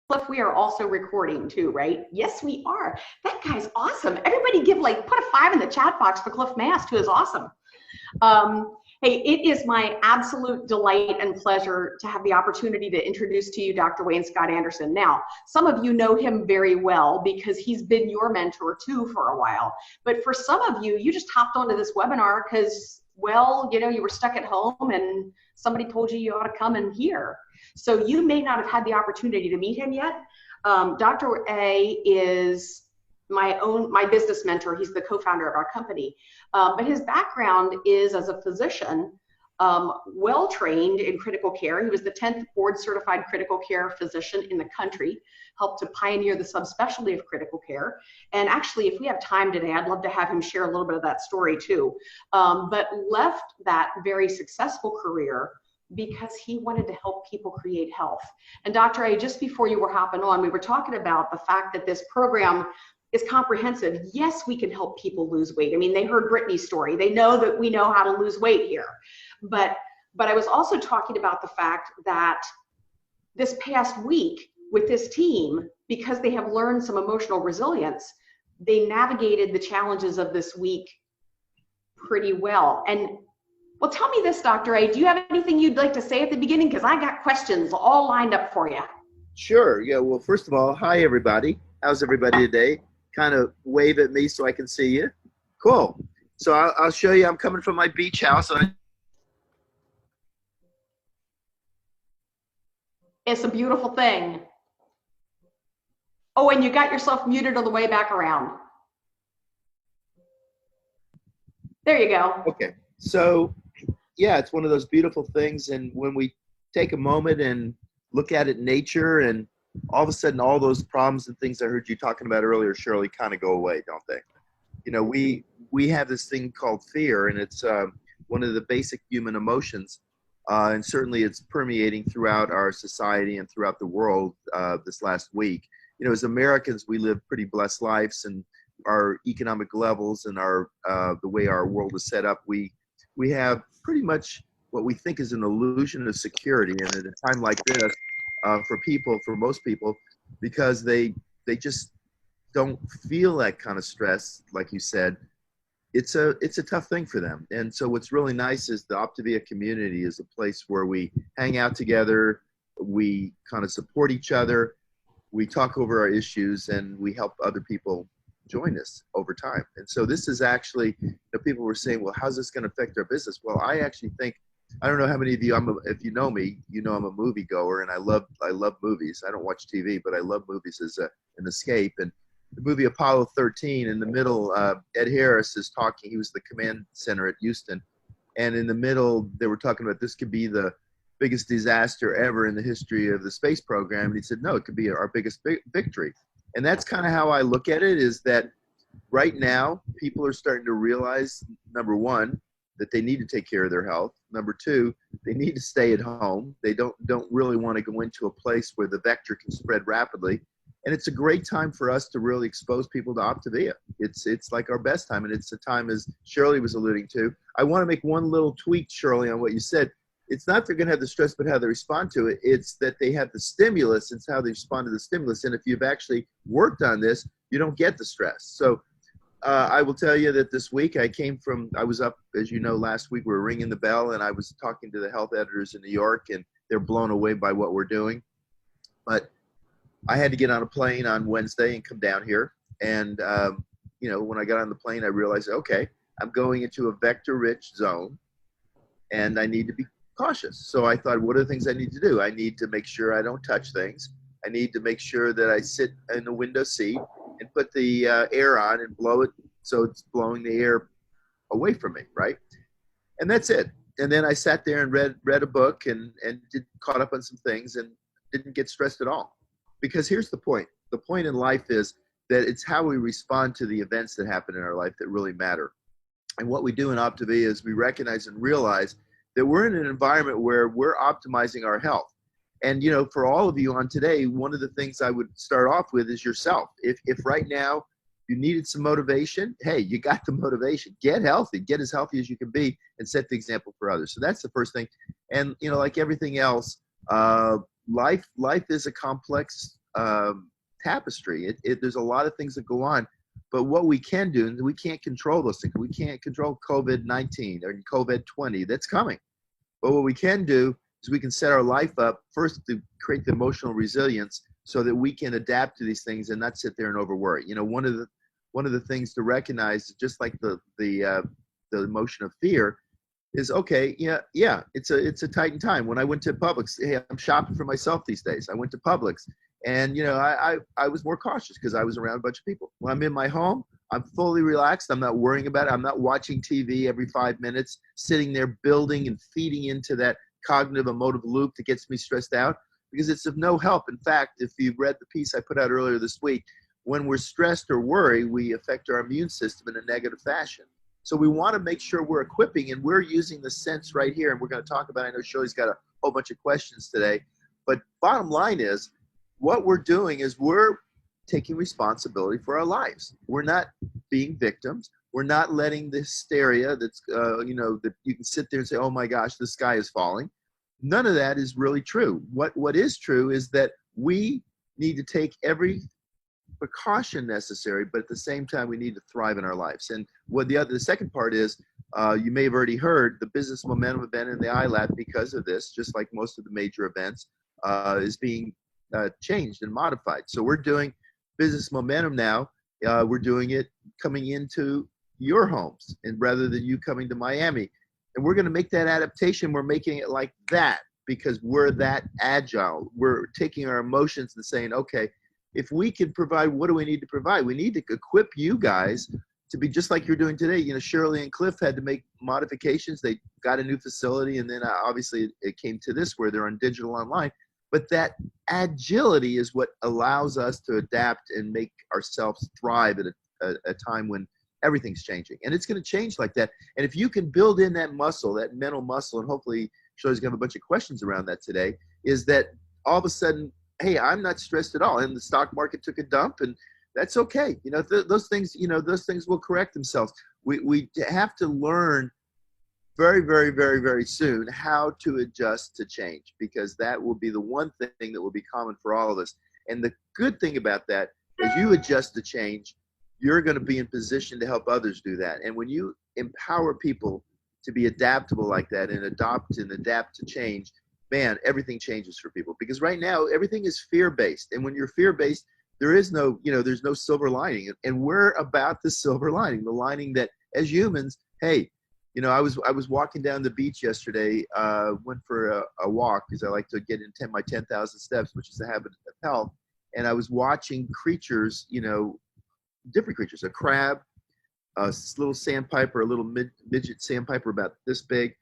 Cliff, we are also recording too, right? Yes, we are. That guy's awesome. Everybody put a 5 in the chat box for Cliff Mast, who is awesome. Hey, it is my absolute delight and pleasure to have the opportunity to introduce to you Dr. Wayne Scott Anderson. Now, some of you know him very well because he's been your mentor too for a while. But for some of you, you just hopped onto this webinar because, well, you were stuck at home and somebody told you ought to come and hear. So you may not have had the opportunity to meet him yet. Dr. A is my business mentor. He's the co-founder of our company. But his background is as a physician, well-trained in critical care. He was the 10th board certified critical care physician in the country, helped to pioneer the subspecialty of critical care. And actually, if we have time today, I'd love to have him share a little bit of that story too. But left that very successful career because he wanted to help people create health. And Dr. A, just before you were hopping on, we were talking about the fact that this program is comprehensive. Yes, we can help people lose weight. I mean, they heard Brittany's story. They know that we know how to lose weight here. But I was also talking about the fact that this past week with this team, because they have learned some emotional resilience, they navigated the challenges of this week pretty well. And well, tell me this, Dr. A, do you have anything you'd like to say at the beginning? Because I got questions all lined up for you. Sure. Yeah. Well, first of all, hi, everybody. How's everybody today? Kind of wave at me so I can see you. Cool. So I'll show you. I'm coming from my beach house. It's a beautiful thing. Oh, and you got yourself muted on the way back around. There you go. Okay. So, yeah, it's one of those beautiful things. And when we take a moment and look at it in nature, and all of a sudden all those problems and things I heard you talking about earlier, Shirley, kind of go away, don't they? We have this thing called fear, and it's one of the basic human emotions. And certainly it's permeating throughout our society and throughout the world this last week. As Americans, we live pretty blessed lives, and our economic levels and our the way our world is set up, we have pretty much what we think is an illusion of security. And at a time like this, for most people, because they just don't feel that kind of stress, like you said, it's a tough thing for them. And so what's really nice is the Optavia community is a place where we hang out together, we kind of support each other, we talk over our issues, and we help other people join us over time. And so this is actually, people were saying, well, how's this going to affect our business? Well, I actually think, I don't know how many of you, if you know me, I'm a movie goer, and I love movies. I don't watch TV, but I love movies as an escape. And the movie Apollo 13, in the middle, Ed Harris is talking. He was the command center at Houston. And in the middle, they were talking about this could be the biggest disaster ever in the history of the space program. And he said, no, it could be our biggest victory. And that's kind of how I look at it, is that right now, people are starting to realize, number one, that they need to take care of their health. Number two, they need to stay at home. They don't really want to go into a place where the vector can spread rapidly. And it's a great time for us to really expose people to Optavia. It's like our best time, and it's a time, as Shirley was alluding to. I want to make one little tweak, Shirley, on what you said. It's not they're going to have the stress, but how they respond to it. It's that they have the stimulus. It's how they respond to the stimulus. And if you've actually worked on this, you don't get the stress. So I will tell you that this week I was up, as you know, last week we were ringing the bell, and I was talking to the health editors in New York, and they're blown away by what we're doing. But I had to get on a plane on Wednesday and come down here. And, when I got on the plane, I realized, okay, I'm going into a vector-rich zone, and I need to be cautious. So I thought, what are the things I need to do? I need to make sure I don't touch things. I need to make sure that I sit in the window seat and put the air on and blow it so it's blowing the air away from me, right? And that's it. And then I sat there and read a book and caught up on some things and didn't get stressed at all. Because here's the point. The point in life is that it's how we respond to the events that happen in our life that really matter. And what we do in Optavia is we recognize and realize that we're in an environment where we're optimizing our health. And, for all of you on today, one of the things I would start off with is yourself. If right now you needed some motivation, hey, you got the motivation. Get healthy, get as healthy as you can be, and set the example for others. So that's the first thing. And, like everything else, life is a complex tapestry. There's a lot of things that go on, but what we can do, and we can't control those things. We can't control COVID-19 or COVID-20 that's coming. But what we can do is we can set our life up first to create the emotional resilience so that we can adapt to these things and not sit there and over worry. One of the things to recognize, just like the emotion of fear, is okay. Yeah. It's a tight time. When I went to Publix, hey, I'm shopping for myself these days. I went to Publix, and I was more cautious because I was around a bunch of people. When I'm in my home, I'm fully relaxed. I'm not worrying about it. I'm not watching TV every 5 minutes, sitting there building and feeding into that cognitive emotive loop that gets me stressed out, because it's of no help. In fact, if you read the piece I put out earlier this week, when we're stressed or worry, we affect our immune system in a negative fashion. So we want to make sure we're equipping, and we're using the sense right here. And we're going to talk about, I know Shirley's got a whole bunch of questions today, but bottom line is what we're doing is we're taking responsibility for our lives. We're not being victims. We're not letting the hysteria that's, that you can sit there and say, oh my gosh, the sky is falling. None of that is really true. What is true is that we need to take every precaution necessary, but at the same time, we need to thrive in our lives. And what the second part is, you may have already heard, the business momentum event in the iLab, because of this, just like most of the major events, is being changed and modified. So we're doing business momentum now. We're doing it coming into your homes, and rather than you coming to Miami. And we're going to make that adaptation. We're making it like that because we're that agile. We're taking our emotions and saying, okay, if we can provide, what do we need to provide? We need to equip you guys to be just like you're doing today. Shirley and Cliff had to make modifications. They got a new facility, and then obviously it came to this where they're on digital online. But that agility is what allows us to adapt and make ourselves thrive at a time when everything's changing. And it's going to change like that. And if you can build in that muscle, that mental muscle, and hopefully Shirley's going to have a bunch of questions around that today, is that all of a sudden, hey, I'm not stressed at all. And the stock market took a dump, and that's okay. Those things will correct themselves. We have to learn very, very, very, very soon how to adjust to change, because that will be the one thing that will be common for all of us. And the good thing about that, as you adjust to change, you're going to be in position to help others do that. And when you empower people to be adaptable like that and adopt and adapt to change, man, everything changes for people. Because right now, everything is fear-based. And when you're fear-based, there's no silver lining. And we're about the silver lining, the lining that as humans, hey, I was walking down the beach yesterday, went for a walk because I like to get in my 10,000 steps, which is a habit of health. And I was watching creatures, different creatures, a crab, a little sandpiper, a little midget sandpiper about this big,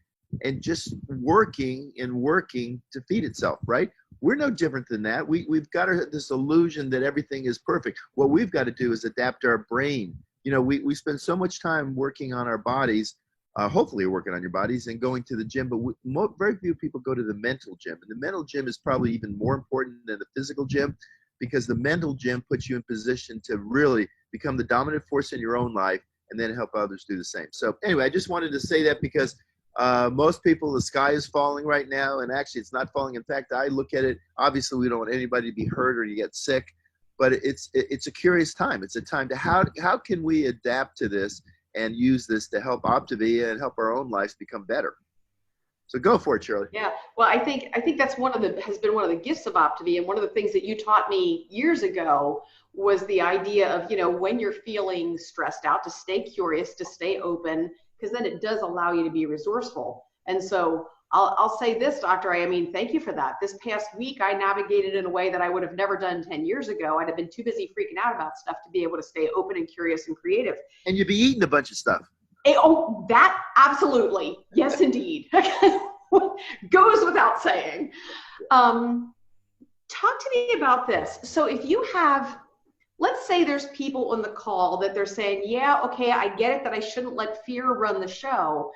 and just working to feed itself, right? We're no different than that. We've got this illusion that everything is perfect. What we've got to do is adapt our brain. We spend so much time working on our bodies, hopefully working on your bodies and going to the gym, but very few people go to the mental gym. And the mental gym is probably even more important than the physical gym, because the mental gym puts you in position to really become the dominant force in your own life and then help others do the same. So anyway, I just wanted to say that because most people, the sky is falling right now, and actually it's not falling. In fact, I look at it, obviously we don't want anybody to be hurt or to get sick, but it's a curious time. It's a time to how can we adapt to this and use this to help Optavia and help our own lives become better. So go for it, Shirley. Yeah, well, I think that's has been one of the gifts of Optavia, and one of the things that you taught me years ago was the idea of, when you're feeling stressed out, to stay curious, to stay open, because then it does allow you to be resourceful. And so I'll say this, Doctor, thank you for that. This past week, I navigated in a way that I would have never done 10 years ago. I'd have been too busy freaking out about stuff to be able to stay open and curious and creative. And you'd be eating a bunch of stuff. Oh, that absolutely. Yes, indeed. Goes without saying. Talk to me about this. So if you have, let's say there's people on the call that they're saying, yeah, okay, I get it that I shouldn't let fear run the show,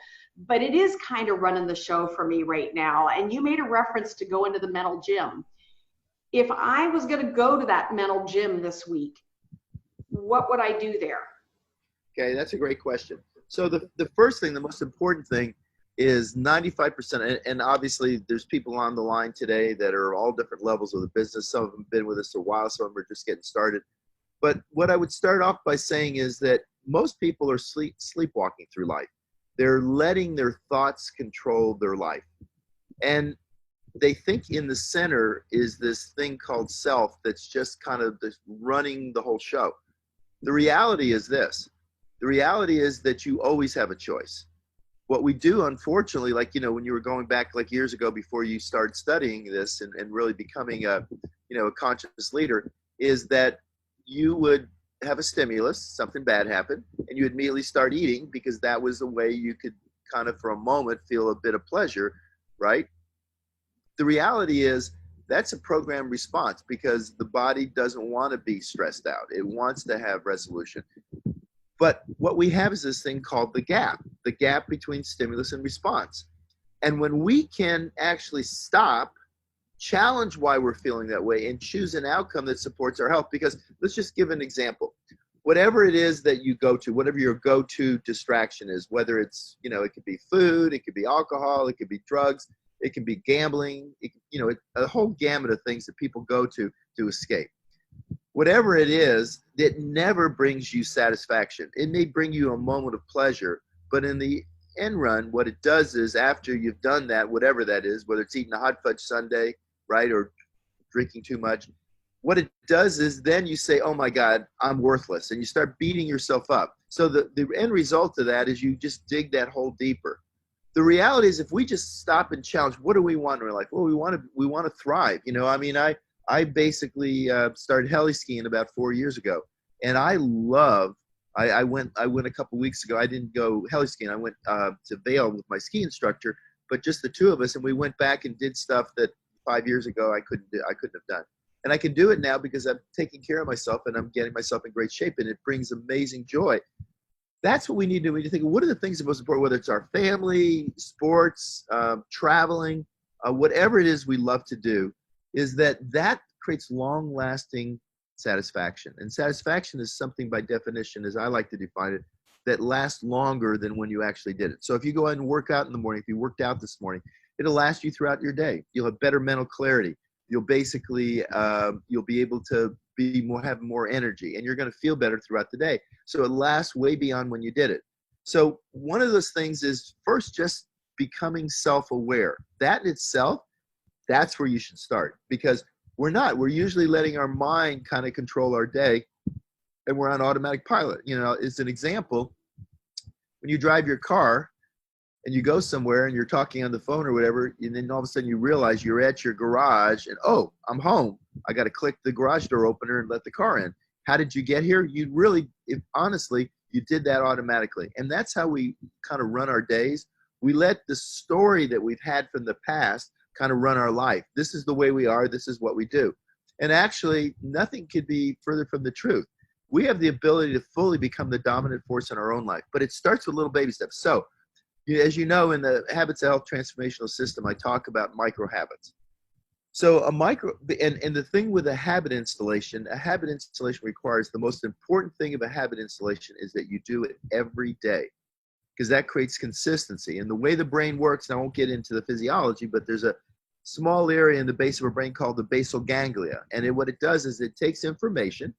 but it is kind of running the show for me right now. And you made a reference to go into the mental gym. If I was going to go to that mental gym this week, what would I do there? Okay, that's a great question. So the first thing, the most important thing is 95%. And obviously there's people on the line today that are all different levels of the business. Some of them have been with us a while, some of them are just getting started. But what I would start off by saying is that most people are sleepwalking through life. They're letting their thoughts control their life. And they think in the center is this thing called self that's just kind of this running the whole show. The reality is this. The reality is that you always have a choice. What we do, unfortunately, like, you know, when you were going back like years ago before you started studying this and really becoming a conscious leader, is that you would have a stimulus, something bad happened, and you would immediately start eating because that was the way you could kind of for a moment feel a bit of pleasure, right? The reality is that's a programmed response because the body doesn't want to be stressed out. It wants to have resolution. But what we have is this thing called the gap between stimulus and response. And when we can actually stop, challenge why we're feeling that way, and choose an outcome that supports our health, because let's just give an example. Whatever it is that you go to, whatever your go-to distraction is, whether it's, you know, it could be food, it could be alcohol, it could be drugs, it can be gambling, a whole gamut of things that people go to escape. Whatever it is, it never brings you satisfaction. It may bring you a moment of pleasure, but in the end run, what it does is after you've done that, whatever that is, whether it's eating a hot fudge sundae, right, or drinking too much, what it does is then you say, oh my God, I'm worthless. And you start beating yourself up. So the end result of that is you just dig that hole deeper. The reality is if we just stop and challenge, what do we want in our life? Well, we want to thrive. You know, I mean, I basically started heli skiing about 4 years ago, and I went a couple weeks ago. I didn't go heli skiing. I went to Vail with my ski instructor, but just the two of us, and we went back and did stuff that 5 years ago I couldn't have done. And I can do it now because I'm taking care of myself and I'm getting myself in great shape, and it brings amazing joy. That's what we need to do. We need to think, what are the things that are most important, whether it's our family, sports, traveling, whatever it is we love to do, is that creates long-lasting satisfaction. And satisfaction is something by definition, as I like to define it, that lasts longer than when you actually did it. So if you go out and work out in the morning, if you worked out this morning, it'll last you throughout your day. You'll have better mental clarity. You'll basically, you'll be able to have more energy, and you're going to feel better throughout the day. So it lasts way beyond when you did it. So one of those things is first just becoming self-aware. That in itself, that's where you should start, because we're usually letting our mind kind of control our day, and we're on automatic pilot. You know, as an example, when you drive your car and you go somewhere and you're talking on the phone or whatever, and then all of a sudden you realize you're at your garage and, oh, I'm home. I got to click the garage door opener and let the car in. How did you get here? Honestly, you did that automatically. And that's how we kind of run our days. We let the story that we've had from the past kind of run our life. This is the way we are. This is what we do. And actually, nothing could be further from the truth. We have the ability to fully become the dominant force in our own life, but it starts with little baby steps. So, as you know, in the Habits of Health Transformational System, I talk about micro habits. So and the thing with a habit installation requires, the most important thing of a habit installation is that you do it every day, because that creates consistency. And the way the brain works, and I won't get into the physiology, but there's a small area in the base of our brain called the basal ganglia. And what it does is it takes information,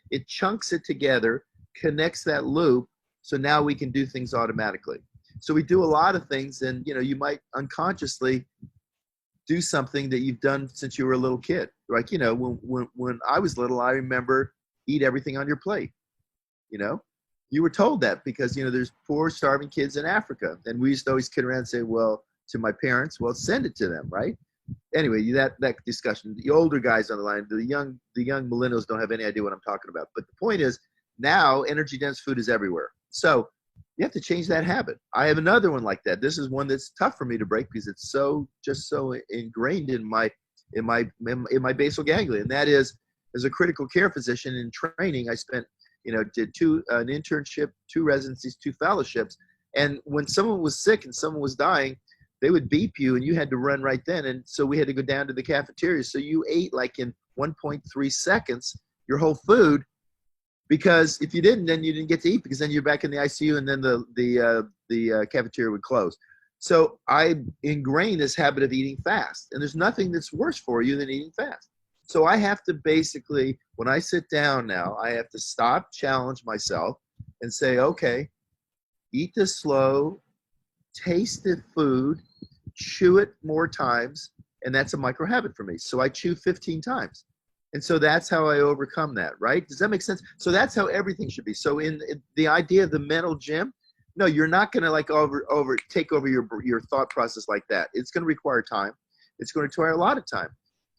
it chunks it together, connects that loop, so now we can do things automatically. So we do a lot of things, and you might unconsciously do something that you've done since you were a little kid. Like, when I was little, I remember eat everything on your plate. You were told that because, there's poor, starving kids in Africa. And we used to always kid around and say, well, to my parents, well, send it to them, right? Anyway, that discussion, the older guys on the line, the young millennials don't have any idea what I'm talking about. But the point is, now energy-dense food is everywhere. So you have to change that habit. I have another one like that. This is one that's tough for me to break because it's so ingrained in my basal ganglia. And that is, as a critical care physician in training, I spent, did an internship, 2 residencies, 2 fellowships. And when someone was sick and someone was dying, they would beep you and you had to run right then. And so we had to go down to the cafeteria. So you ate like in 1.3 seconds your whole food, because if you didn't, then you didn't get to eat, because then you're back in the ICU and then the cafeteria would close. So I ingrained this habit of eating fast, and there's nothing that's worse for you than eating fast. So I have to basically, when I sit down now, I have to stop, challenge myself, and say, okay, eat this slow, taste the food, chew it more times, and that's a micro habit for me. So I chew 15 times. And so that's how I overcome that, right? Does that make sense? So that's how everything should be. So in the idea of the mental gym, no, you're not going to like take over your thought process like that. It's going to require time. It's going to require a lot of time.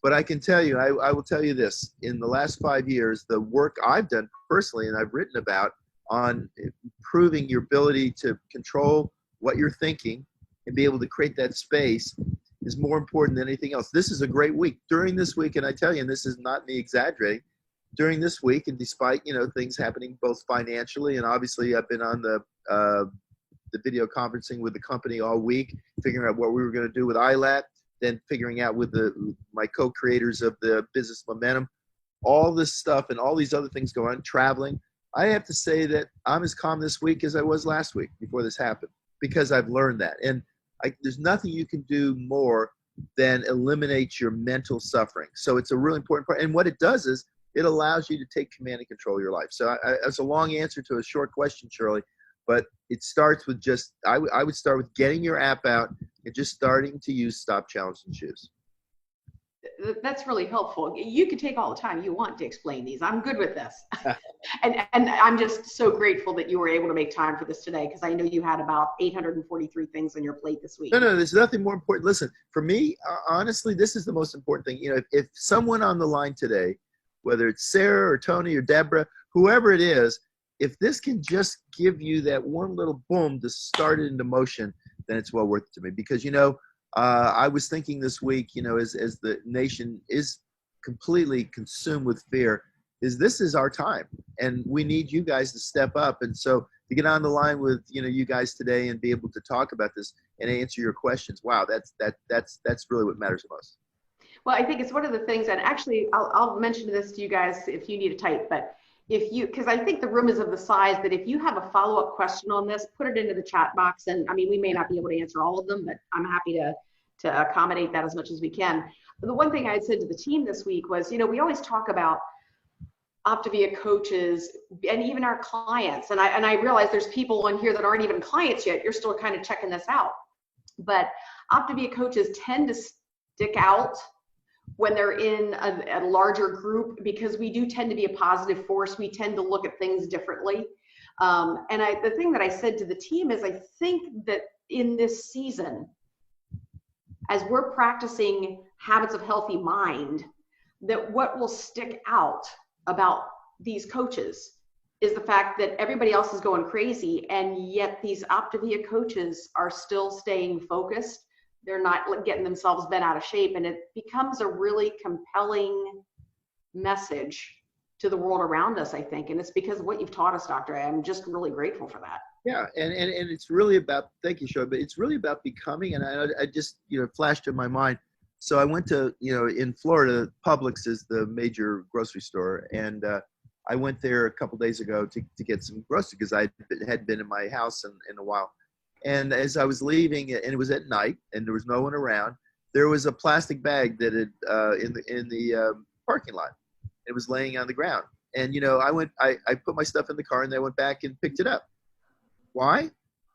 But I can tell you, I will tell you this, in the last 5 years, the work I've done personally and I've written about on improving your ability to control what you're thinking and be able to create that space is more important than anything else. This is a great week. During this week, and I tell you, and this is not me exaggerating, during this week, and despite, things happening both financially, and obviously I've been on the video conferencing with the company all week, figuring out what we were going to do with iLat, then figuring out with my co-creators of the Business Momentum, all this stuff and all these other things going on, traveling. I have to say that I'm as calm this week as I was last week before this happened, because I've learned that. And there's nothing you can do more than eliminate your mental suffering. So it's a really important part. And what it does is it allows you to take command and control of your life. So it's a long answer to a short question, Shirley, but it starts with just, I would start with getting your app out and just starting to use Stop, Challenge, and Choose. That's really helpful. You can take all the time you want to explain these. I'm good with this. and I'm just so grateful that you were able to make time for this today, because I know you had about 843 things on your plate this week. No, there's nothing more important. Listen, for me, honestly, this is the most important thing. If someone on the line today, whether it's Sarah or Tony or Deborah, whoever it is, if this can just give you that one little boom to start it into motion, then it's well worth it to me. Because, I was thinking this week, as the nation is completely consumed with fear, this is our time, and we need you guys to step up. And so to get on the line with, you guys today and be able to talk about this and answer your questions, wow, that's really what matters the most. Well, I think it's one of the things, and actually I'll mention this to you guys if you need a type, but because I think the room is of the size that if you have a follow-up question on this, put it into the chat box. And I mean, we may not be able to answer all of them, but I'm happy to accommodate that as much as we can. The one thing I had said to the team this week was, we always talk about Optavia coaches and even our clients. And I realize there's people on here that aren't even clients yet. You're still kind of checking this out. But Optavia coaches tend to stick out when they're in a larger group, because we do tend to be a positive force. We tend to look at things differently. The thing that I said to the team is, I think that in this season, as we're practicing habits of healthy mind, that what will stick out about these coaches is the fact that everybody else is going crazy, and yet these Optavia coaches are still staying focused. They're not getting themselves bent out of shape, and it becomes a really compelling message to the world around us, I think. And it's because of what you've taught us, Dr. A. I'm just really grateful for that. Yeah, and it's really about, thank you, Shirley, but it's really about becoming, and I just, flashed in my mind. So I went to, in Florida, Publix is the major grocery store, and I went there a couple days ago to get some groceries, because I had been in my house in a while. And as I was leaving, and it was at night, and there was no one around, there was a plastic bag that had in the parking lot. It was laying on the ground, and I put my stuff in the car, and then I went back and picked it up. Why?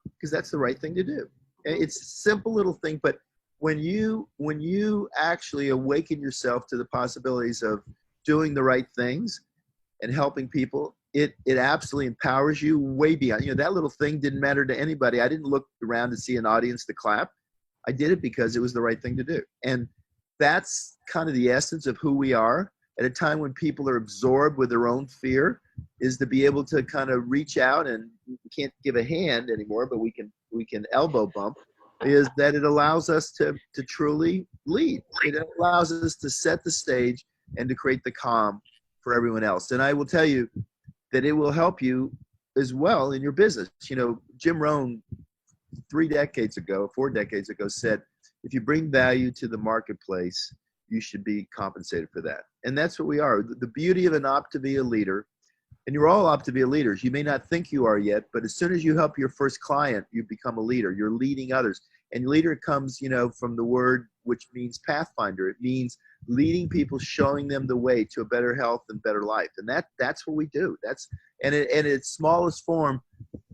Because that's the right thing to do. It's a simple little thing, but when you actually awaken yourself to the possibilities of doing the right things and helping people, it absolutely empowers you way beyond. That little thing didn't matter to anybody. I didn't look around to see an audience to clap. I did it because it was the right thing to do. And that's kind of the essence of who we are at a time when people are absorbed with their own fear, is to be able to kind of reach out, and we can't give a hand anymore, but we can elbow bump, is that it allows us to truly lead. It allows us to set the stage and to create the calm for everyone else. And I will tell you that it will help you as well in your business. Jim Rohn 4 decades ago said, if you bring value to the marketplace, you should be compensated for that. And that's what we are. The beauty of an Optavia leader, and you're all Optavia leaders. You may not think you are yet, but as soon as you help your first client, you become a leader. You're leading others. And leader comes, from the word which means pathfinder. It means leading people, showing them the way to a better health and better life. And that's what we do. And in its smallest form,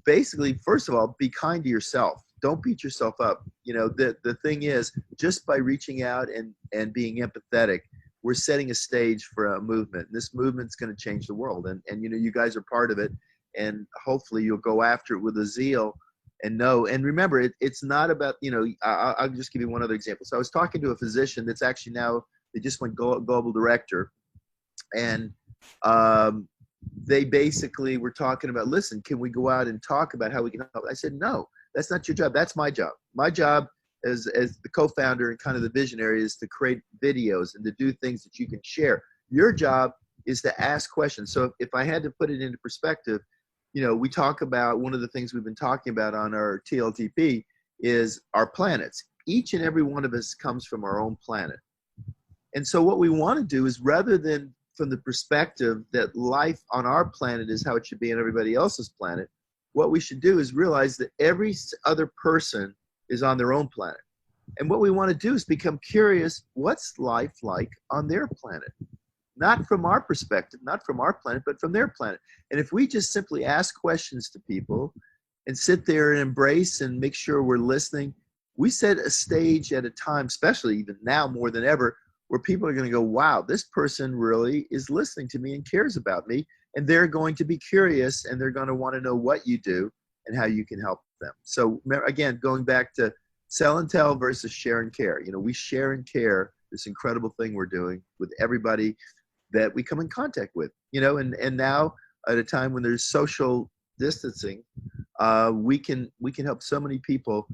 basically, first of all, be kind to yourself. Don't beat yourself up. The thing is, just by reaching out and being empathetic, we're setting a stage for a movement. And this movement's going to change the world. And you guys are part of it. And hopefully you'll go after it with a zeal and know. And remember, it's not about, I'll just give you one other example. So I was talking to a physician that's actually now, they just went global director. And they basically were talking about, listen, can we go out and talk about how we can help? I said, no, that's not your job. That's my job. My job as the co-founder and kind of the visionary is to create videos and to do things that you can share. Your job is to ask questions. So if I had to put it into perspective, we talk about, one of the things we've been talking about on our TLTP is our planets. Each and every one of us comes from our own planet. And so what we want to do is, rather than from the perspective that life on our planet is how it should be on everybody else's planet, what we should do is realize that every other person is on their own planet. And what we want to do is become curious, what's life like on their planet? Not from our perspective, not from our planet, but from their planet. And if we just simply ask questions to people and sit there and embrace and make sure we're listening, we set a stage at a time, especially even now more than ever, where people are going to go, wow, this person really is listening to me and cares about me. And they're going to be curious, and they're going to want to know what you do and how you can help them. So again, going back to sell and tell versus share and care. We share and care, this incredible thing we're doing with everybody that we come in contact with, and now at a time when there's social distancing, we can help so many people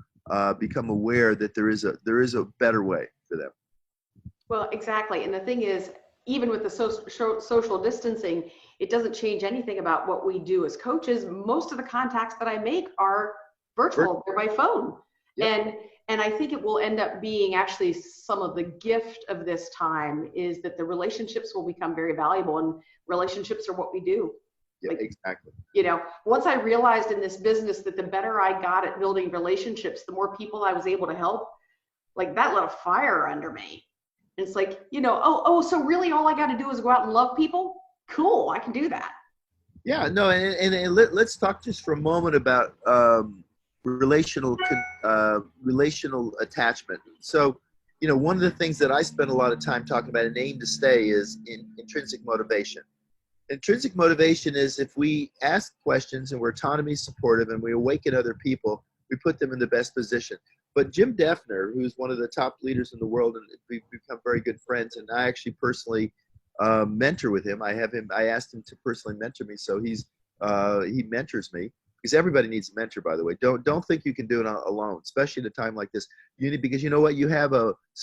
become aware that there is a better way for them. Well, exactly. And the thing is, even with the social distancing, it doesn't change anything about what we do as coaches. Most of the contacts that I make are virtual. They're by phone. Yep. And I think it will end up being actually some of the gift of this time is that the relationships will become very valuable, and relationships are what we do. Yeah, exactly. Once I realized in this business that the better I got at building relationships, the more people I was able to help, like that lit a fire under me. And it's like, so really all I got to do is go out and love people? Cool, I can do that. Yeah, no, and let's talk just for a moment about relational attachment. So, one of the things that I spend a lot of time talking about and aim to stay is intrinsic motivation. Intrinsic motivation is if we ask questions and we're autonomy supportive and we awaken other people, we put them in the best position. But Jim Defner, who's one of the top leaders in the world, and we've become very good friends, and I actually personally mentor with him. I asked him to personally mentor me, so he mentors me, because everybody needs a mentor, by the way. Don't think you can do it alone, especially at a time like this. Because you know what? You have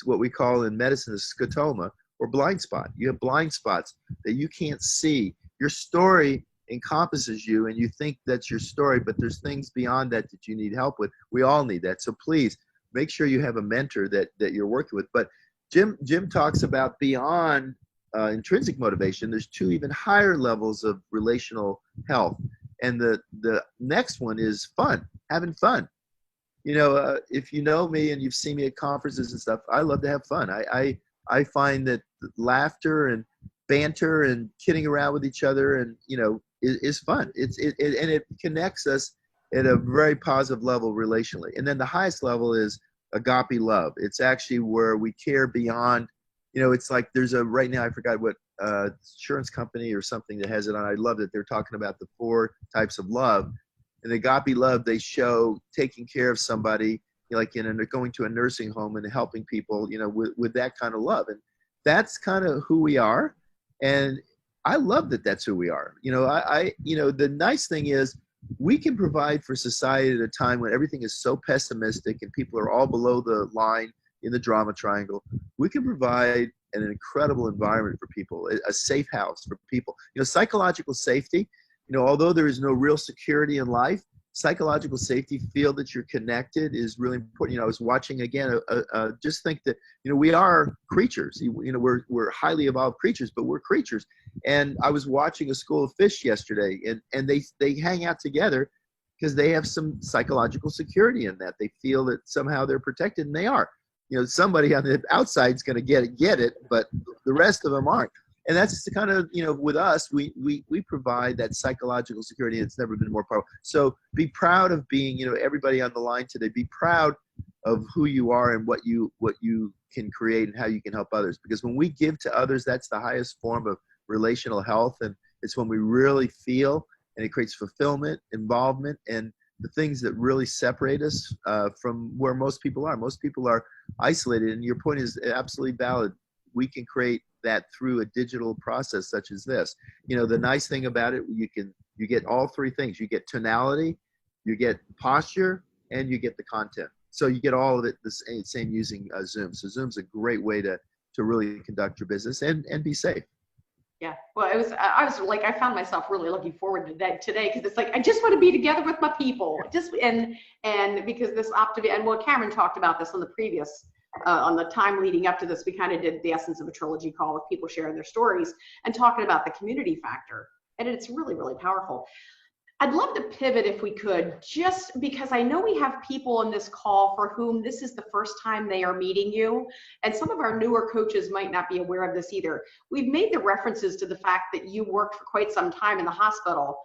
what we call in medicine a scotoma, or blind spot. You have blind spots that you can't see. Your story encompasses you, and you think that's your story, but there's things beyond that you need help with. We all need that. So please make sure you have a mentor that you're working with. But Jim talks about beyond intrinsic motivation, there's two even higher levels of relational health. And the next one is fun, having fun. If you know me and you've seen me at conferences and stuff, I love to have fun. I find that laughter and banter and kidding around with each other and, is fun. And it connects us at a very positive level relationally. And then the highest level is agape love. It's actually where we care beyond, it's like there's right now, I forgot what insurance company or something that has it on. I love that they're talking about the 4 types of love. And agape love, they show taking care of somebody, like going to a nursing home and helping people, with that kind of love. And that's kind of who we are. And I love that that's who we are. The nice thing is we can provide for society at a time when everything is so pessimistic and people are all below the line in the drama triangle. We can provide an incredible environment for people, a safe house for people. Psychological safety, although there is no real security in life, psychological safety, feel that you're connected is really important. I was watching again, just think that, we are creatures, we're highly evolved creatures, but we're creatures. And I was watching a school of fish yesterday and they hang out together because they have some psychological security in that. They feel that somehow they're protected, and they are. Somebody on the outside is going to get it, but the rest of them aren't. And that's the kind of, with us, we provide that psychological security. It's never been more powerful. So be proud of being, everybody on the line today, be proud of who you are and what you can create and how you can help others. Because when we give to others, that's the highest form of relational health. And it's when we really feel, and it creates fulfillment, involvement, and the things that really separate us from where most people are. Most people are isolated, and your point is absolutely valid. We can create that through a digital process such as this. The nice thing about it, you get all three things. You get tonality, you get posture, and you get the content. So you get all of it the same using Zoom. So Zoom's a great way to really conduct your business and be safe. Yeah, well, I found myself really looking forward to that today, because it's like, I just want to be together with my people. And because this and Cameron talked about this on the previous, on the time leading up to this, we kind of did the essence of a trilogy call with people sharing their stories and talking about the community factor. And it's really, really powerful. I'd love to pivot if we could, just because I know we have people on this call for whom this is the first time they are meeting you. And some of our newer coaches might not be aware of this either. We've made the references to the fact that you worked for quite some time in the hospital,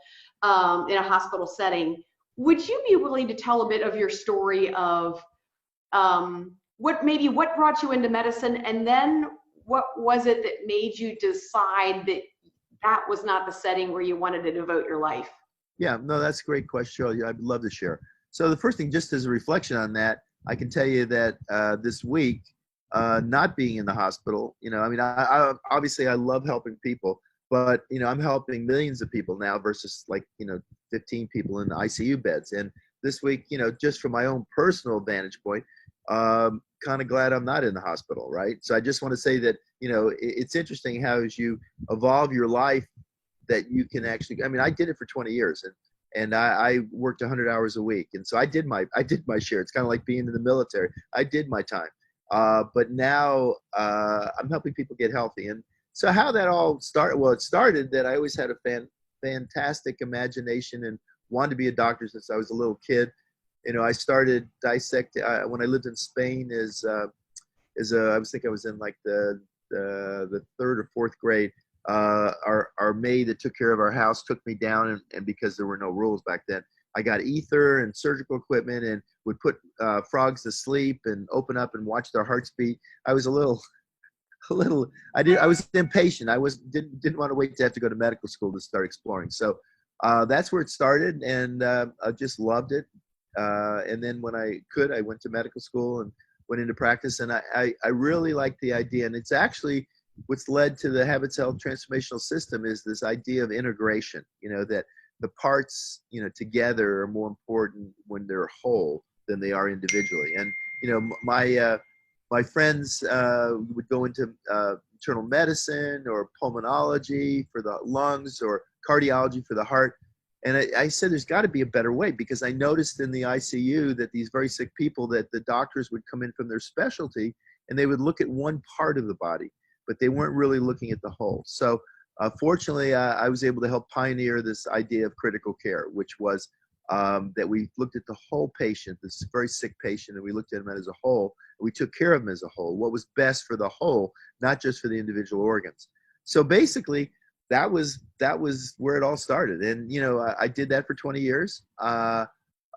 in a hospital setting. Would you be willing to tell a bit of your story of what brought you into medicine, and then what was it that made you decide that that was not the setting where you wanted to devote your life? Yeah, no, that's a great question, Shirley. I'd love to share. So the first thing, just as a reflection on that, I can tell you that this week, not being in the hospital, I obviously I love helping people, but I'm helping millions of people now versus 15 people in the ICU beds. And this week, just from my own personal vantage point, kind of glad I'm not in the hospital, right? So I just want to say that, it's interesting how as you evolve your life, that you can actually, I did it for 20 years and I worked 100 hours a week. And so I did my share. It's kind of like being in the military. I did my time. But now I'm helping people get healthy. And so how that all started, well, it started that I always had a fantastic imagination and wanted to be a doctor since I was a little kid. I started dissecting, when I lived in Spain I was in like the third or fourth grade. Our maid that took care of our house took me down, and because there were no rules back then, I got ether and surgical equipment and would put frogs to sleep and open up and watch their hearts beat. I was I was impatient. I didn't want to wait to have to go to medical school to start exploring. So that's where it started, and I just loved it. And then when I could, I went to medical school and went into practice, and I really liked the idea. And it's actually what's led to the Habits Health Transformational System is this idea of integration, that the parts, together are more important when they're whole than they are individually. And, my friends would go into internal medicine or pulmonology for the lungs or cardiology for the heart. And I said, there's got to be a better way, because I noticed in the ICU that these very sick people, that the doctors would come in from their specialty and they would look at one part of the body, but they weren't really looking at the whole. So fortunately, I was able to help pioneer this idea of critical care, which was that we looked at the whole patient, this very sick patient, and we looked at him as a whole. We took care of him as a whole, what was best for the whole, not just for the individual organs. So basically, that was where it all started. And, I did that for 20 years. I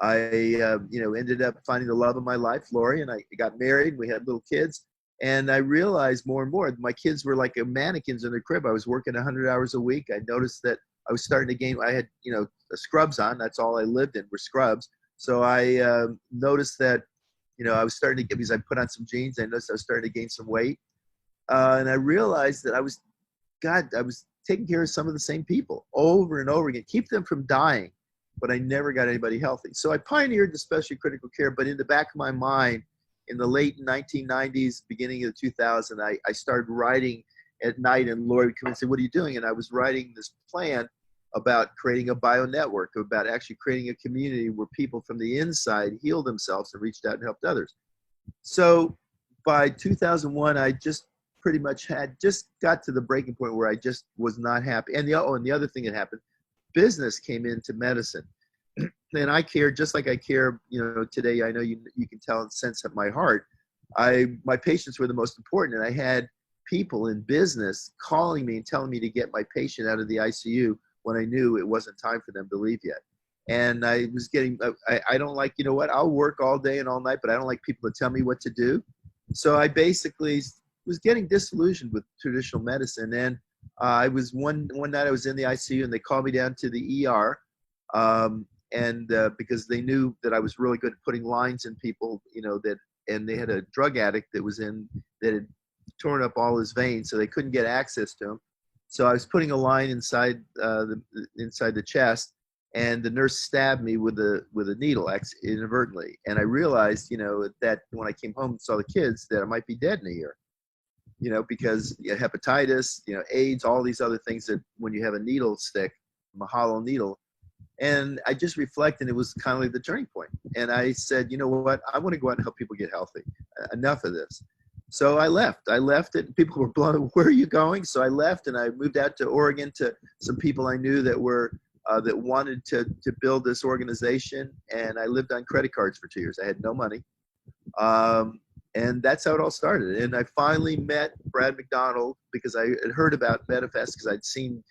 ended up finding the love of my life, Lori, and I got married. We had little kids. And I realized more and more, my kids were like mannequins in the crib. I was working 100 hours a week. I noticed that I was starting to gain, I had, scrubs on. That's all I lived in were scrubs. So I noticed that, I was starting to get, because I put on some jeans, I noticed I was starting to gain some weight. And I realized that I was taking care of some of the same people over and over again, keep them from dying, but I never got anybody healthy. So I pioneered the specialty critical care, but in the back of my mind, in the late 1990s, beginning of 2000, I started writing at night, and Lori would come and say, what are you doing? And I was writing this plan about creating a bio network, about actually creating a community where people from the inside healed themselves and reached out and helped others. So by 2001, I just pretty much got to the breaking point where I just was not happy. And the other thing that happened, business came into medicine. and I care just like I care, today. I know you can tell and sense at my heart. My patients were the most important, and I had people in business calling me and telling me to get my patient out of the ICU when I knew it wasn't time for them to leave yet. And I was getting, I don't like, I'll work all day and all night, but I don't like people to tell me what to do. So I basically was getting disillusioned with traditional medicine. And I was one night I was in the ICU and they called me down to the ER. Because they knew that I was really good at putting lines in people, and they had a drug addict that had torn up all his veins, so they couldn't get access to him. So I was putting a line inside the chest, and the nurse stabbed me with a needle inadvertently. And I realized, that when I came home and saw the kids, that I might be dead in a year, because hepatitis, AIDS, all these other things that when you have a needle stick, a hollow needle. And I just reflected, it was kind of like the turning point. And I said, you know what? I want to go out and help people get healthy. Enough of this. So I left it, and people were blown away. Where are you going? So I left, and I moved out to Oregon to some people I knew that wanted to build this organization. And I lived on credit cards for 2 years. I had no money. And that's how it all started. And I finally met Brad McDonald because I had heard about Medifest because I'd seen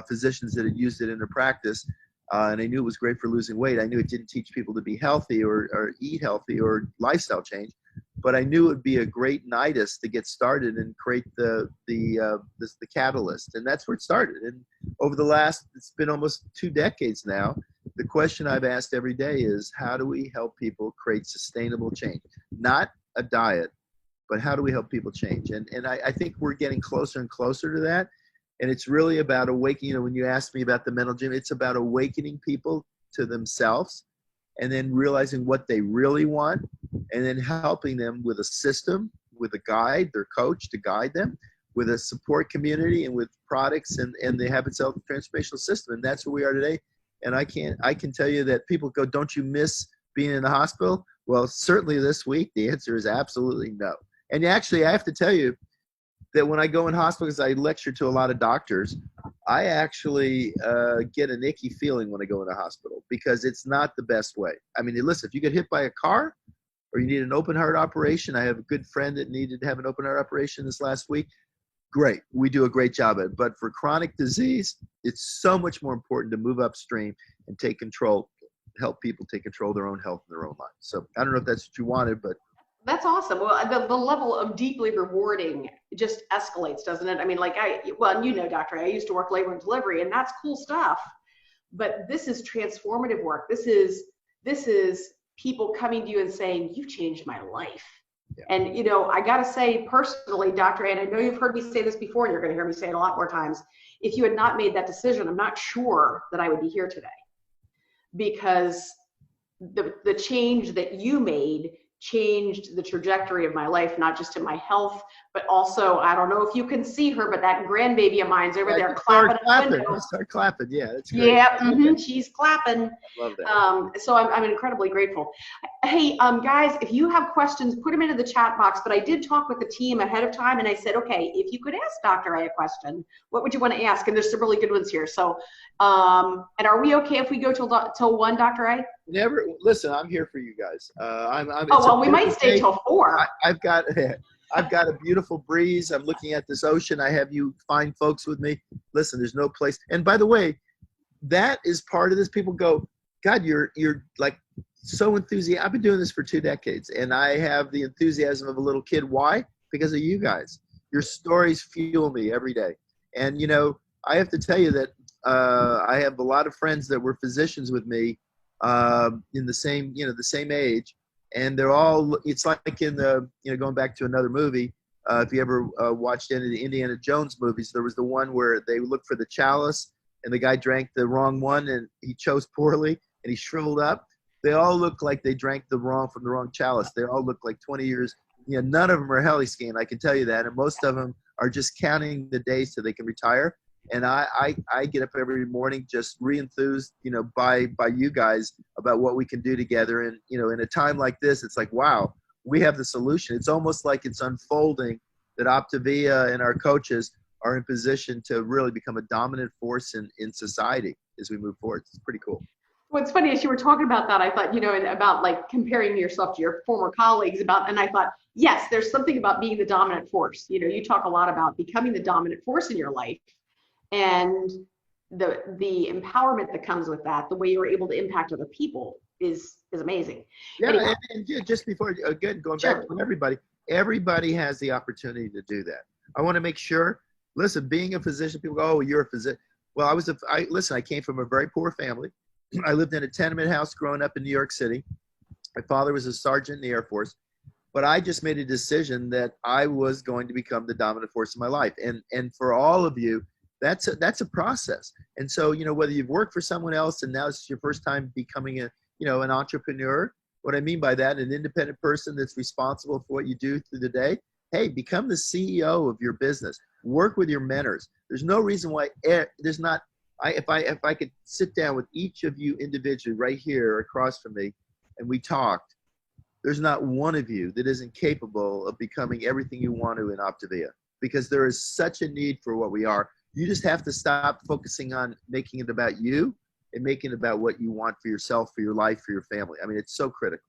physicians that had used it in their practice. And I knew it was great for losing weight. I knew it didn't teach people to be healthy or eat healthy or lifestyle change, but I knew it would be a great nidus to get started and create the catalyst. And that's where it started. And over it's been almost 2 decades now. The question I've asked every day is, how do we help people create sustainable change? Not a diet, but how do we help people change? And I think we're getting closer and closer to that. And it's really about awakening. When you asked me about the mental gym, it's about awakening people to themselves and then realizing what they really want and then helping them with a system, with a guide, their coach to guide them, with a support community and with products and the habit self-transformational system. And that's where we are today. And I can tell you that people go, don't you miss being in the hospital? Well, certainly this week, the answer is absolutely no. And actually, I have to tell you, that when I go in hospitals, I lecture to a lot of doctors, I actually get an icky feeling when I go in a hospital because it's not the best way. I mean, listen, if you get hit by a car or you need an open heart operation, I have a good friend that needed to have an open heart operation this last week. Great. We do a great job at it. But for chronic disease, it's so much more important to move upstream and take control, help people take control of their own health and their own lives. So I don't know if that's what you wanted, but that's awesome. Well, the level of deeply rewarding just escalates, doesn't it? I mean, doctor, I used to work labor and delivery, and that's cool stuff. But this is transformative work. This is people coming to you and saying, "You changed my life." Yeah. And I got to say personally, Dr. A, and I know you've heard me say this before, and you're going to hear me say it a lot more times. If you had not made that decision, I'm not sure that I would be here today, because the change that you made changed the trajectory of my life, not just in my health, but also, I don't know if you can see her, but that grandbaby of mine's over there clapping. Start clapping. Yeah, that's great. Yeah, she's clapping. I love that. So I'm incredibly grateful. Hey, guys, if you have questions, put them into the chat box. But I did talk with the team ahead of time, and I said, okay, if you could ask Dr. A question, what would you want to ask? And there's some really good ones here. So, and are we okay if we go till 1, Dr. A? Never. Listen, I'm here for you guys. We might stay till 4. I've got a beautiful breeze. I'm looking at this ocean. I have you fine folks with me. Listen, there's no place. And by the way, that is part of this. People go, God, you're like so enthusiastic. I've been doing this for 2 decades, and I have the enthusiasm of a little kid. Why? Because of you guys. Your stories fuel me every day. And I have to tell you that I have a lot of friends that were physicians with me in the same age. And they're all, it's like in the, going back to another movie, if you ever watched any of the Indiana Jones movies, there was the one where they looked for the chalice and the guy drank the wrong one and he chose poorly and he shriveled up. They all look like they drank from the wrong chalice. They all look like 20 years. None of them are heli skiing, I can tell you that. And most of them are just counting the days so they can retire. And I get up every morning just re-enthused, by you guys about what we can do together. And, in a time like this, it's like, wow, we have the solution. It's almost like it's unfolding that Optavia and our coaches are in position to really become a dominant force in society as we move forward. It's pretty cool. What's funny is you were talking about that. I thought, and about like comparing yourself to your former colleagues and I thought, yes, there's something about being the dominant force. You talk a lot about becoming the dominant force in your life and the empowerment that comes with that, the way you're able to impact other people is amazing. Yeah, Anyhow, and just before, again, going back sure. to everybody has the opportunity to do that. I want to make sure, listen, being a physician, people go, oh, you're a physician. Well, listen, I came from a very poor family. I lived in a tenement house growing up in New York City. My father was a sergeant in the Air Force, but I just made a decision that I was going to become the dominant force in my life. And for all of you, that's a process. And so, whether you've worked for someone else and now it's your first time becoming an entrepreneur, what I mean by that, an independent person that's responsible for what you do through the day, hey, become the CEO of your business. Work with your mentors. There's no reason why there's not. If I could sit down with each of you individually right here across from me, and we talked, there's not one of you that isn't capable of becoming everything you want to in Optavia, because there is such a need for what we are. You just have to stop focusing on making it about you and making it about what you want for yourself, for your life, for your family. I mean, it's so critical.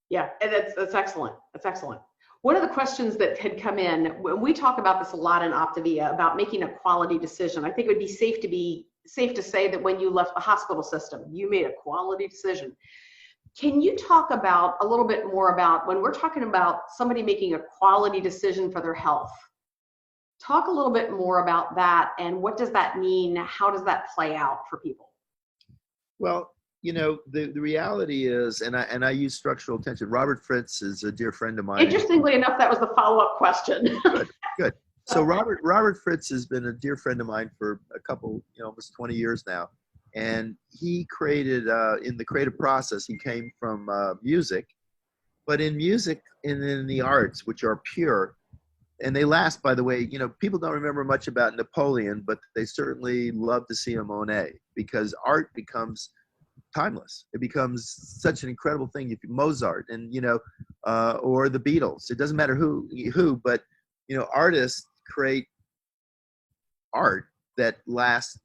Yeah, and that's excellent. That's excellent. One of the questions that had come in, when we talk about this a lot in Optavia, about making a quality decision, I think it would be safe to say that when you left the hospital system, you made a quality decision. Can you talk about a little bit more about when we're talking about somebody making a quality decision for their health? Talk a little bit more about that and what does that mean? How does that play out for people? Well, the reality is, and I use structural tension. Robert Fritz is a dear friend of mine. Interestingly enough, that was the follow-up question. Good. So Robert Fritz has been a dear friend of mine for a couple, almost 20 years now. And he created, in the creative process, he came from music, but in music and in the arts, which are pure, and they last, by the way, people don't remember much about Napoleon, but they certainly love to see a Monet, because art becomes timeless. It becomes such an incredible thing. If Mozart and or the Beatles, it doesn't matter who, but artists create art that lasts.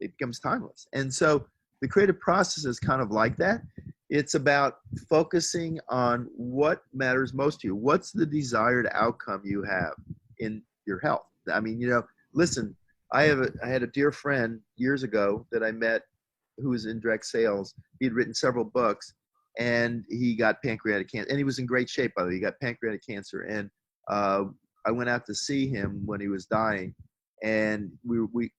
It becomes timeless. And so the creative process is kind of like that. It's about focusing on what matters most to you. What's the desired outcome you have in your health? I mean, listen, I had a dear friend years ago that I met who was in direct sales. He had written several books and he got pancreatic cancer, and he was in great shape, by the way. He got pancreatic cancer. And I went out to see him when he was dying. And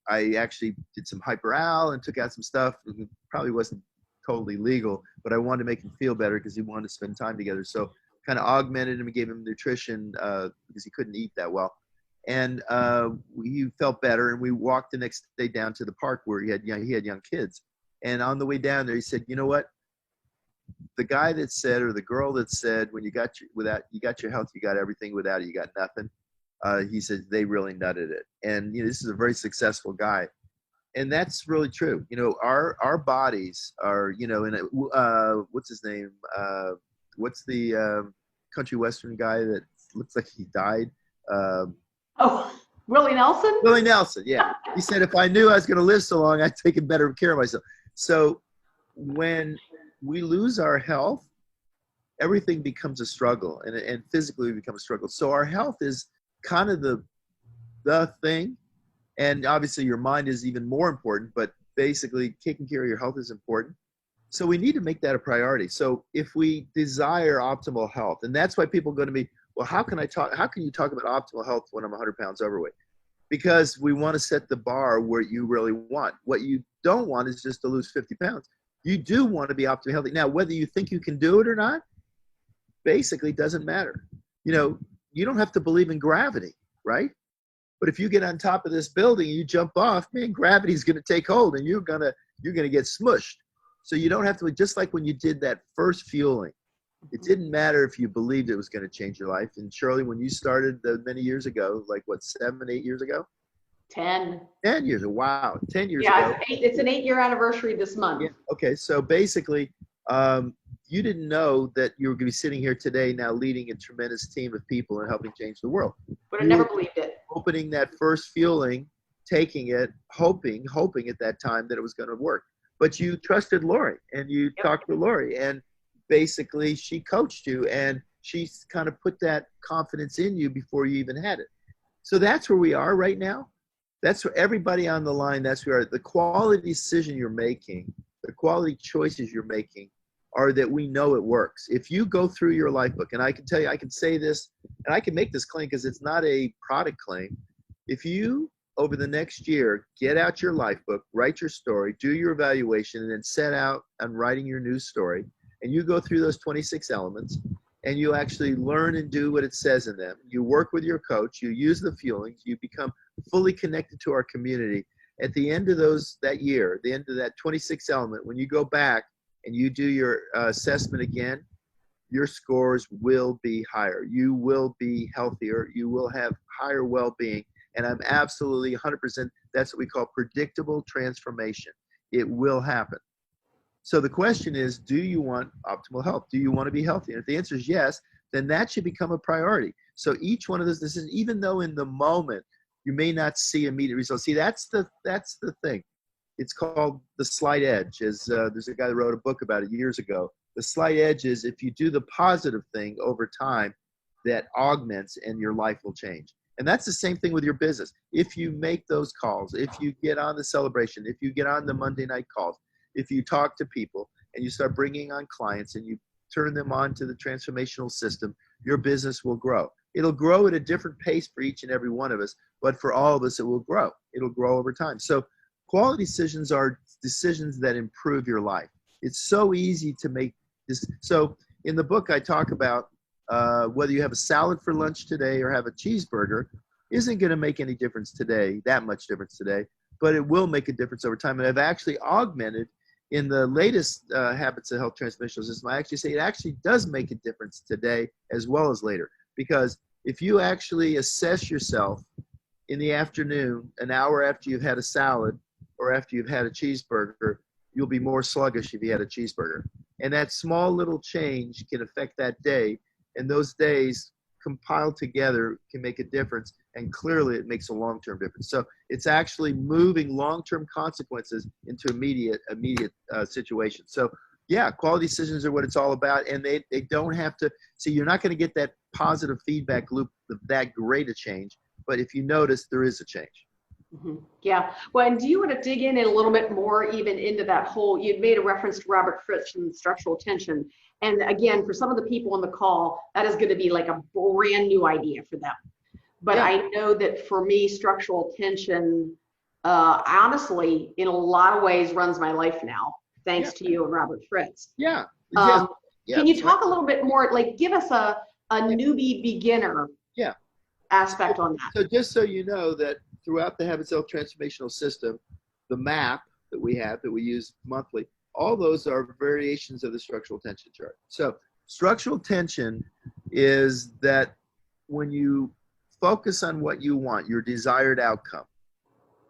I actually did some hyperal and took out some stuff. It probably wasn't totally legal, but I wanted to make him feel better because he wanted to spend time together. So kind of augmented him and gave him nutrition because he couldn't eat that well. And he felt better. And we walked the next day down to the park where he had young kids. And on the way down there, he said, you know what? The guy that said, or the girl that said, when you got your health, you got everything. Without it, you got nothing. He said they really nutted it. And this is a very successful guy, and that's really true. Our bodies are, in a, what's his name? What's the country western guy that looks like he died? Willie Nelson? Willie Nelson, yeah. He said, if I knew I was going to live so long, I'd take better care of myself. So when we lose our health, everything becomes a struggle, and physically we become a struggle. So our health is kind of the thing. And obviously your mind is even more important, but basically taking care of your health is important. So we need to make that a priority. So if we desire optimal health, and that's why people go to me, well, how can you talk about optimal health when I'm 100 pounds overweight? Because we want to set the bar where you really want. What you don't want is just to lose 50 pounds. You do want to be optimally healthy. Now, whether you think you can do it or not, basically doesn't matter. You don't have to believe in gravity, right? But if you get on top of this building and you jump off, man, gravity's going to take hold and you're going to get smushed. So you don't have to, just like when you did that first fueling, it didn't matter if you believed it was going to change your life. And Shirley, when you started many years ago, like what, 7, 8 years ago? 10. 10 years. Wow. 10 years ago. Yeah, it's an 8-year anniversary this month. Yeah. Okay. So basically, you didn't know that you were going to be sitting here today now leading a tremendous team of people and helping change the world. But I never believed it. Opening that first fueling, taking it, hoping at that time that it was going to work. but you trusted Lori and you Yep. talked to Lori, and basically she coached you and she kind of put that confidence in you before you even had it. So that's where we are right now. That's where everybody on the line, that's where the quality decision you're making, the quality choices you're making are that we know it works. If you go through your life book, and I can tell you, I can say this, and I can make this claim because it's not a product claim. If you, over the next year, get out your life book, write your story, do your evaluation, and then set out on writing your new story, and you go through those 26 elements, and you actually learn and do what it says in them. You work with your coach, you use the feelings, you become fully connected to our community. At the end of that year, the end of that 26 element, when you go back and you do your assessment again, your scores will be higher. You will be healthier. You will have higher well-being. And I'm absolutely 100%, that's what we call predictable transformation. It will happen. So the question is, do you want optimal health? Do you want to be healthy? And if the answer is yes, then that should become a priority. So each one of those decisions, even though in the moment you may not see immediate results. See, that's the thing. It's called the slight edge. There's a guy that wrote a book about it years ago. The slight edge is if you do the positive thing over time, that augments and your life will change. And that's the same thing with your business. If you make those calls, if you get on the celebration, if you get on the Monday night calls, if you talk to people and you start bringing on clients and you turn them on to the transformational system, your business will grow. It'll grow at a different pace for each and every one of us, but for all of us, it will grow. It'll grow over time. So quality decisions are decisions that improve your life. It's so easy to make this. So in the book, I talk about whether you have a salad for lunch today or have a cheeseburger isn't going to make any difference today, that much difference today, but it will make a difference over time. And I've actually augmented in the latest Habits of Health Transformational System, I actually say it actually does make a difference today as well as later. Because if you actually assess yourself in the afternoon, an hour after you've had a salad or after you've had a cheeseburger, you'll be more sluggish if you had a cheeseburger. And that small little change can affect that day. And those days compiled together can make a difference. And clearly it makes a long-term difference. So it's actually moving long-term consequences into immediate situations. So yeah, quality decisions are what it's all about. And they don't have to, see, you're not going to get that positive feedback loop of that great a change. But if you notice, there is a change. Mm-hmm. Yeah. Well, and do you want to dig in a little bit more even into that whole, you'd made a reference to Robert Fritz and structural tension. And again, for some of the people on the call, that is going to be like a brand new idea for them. But yeah. I know that for me, structural tension, honestly, in a lot of ways runs my life now, thanks to you and Robert Fritz. Yeah. Can you talk a little bit more, like give us a newbie beginner aspect on that? So just so you know that throughout the Habits of Health Transformational System, the map that we have, that we use monthly, all those are variations of the structural tension chart. So structural tension is that when you focus on what you want, your desired outcome,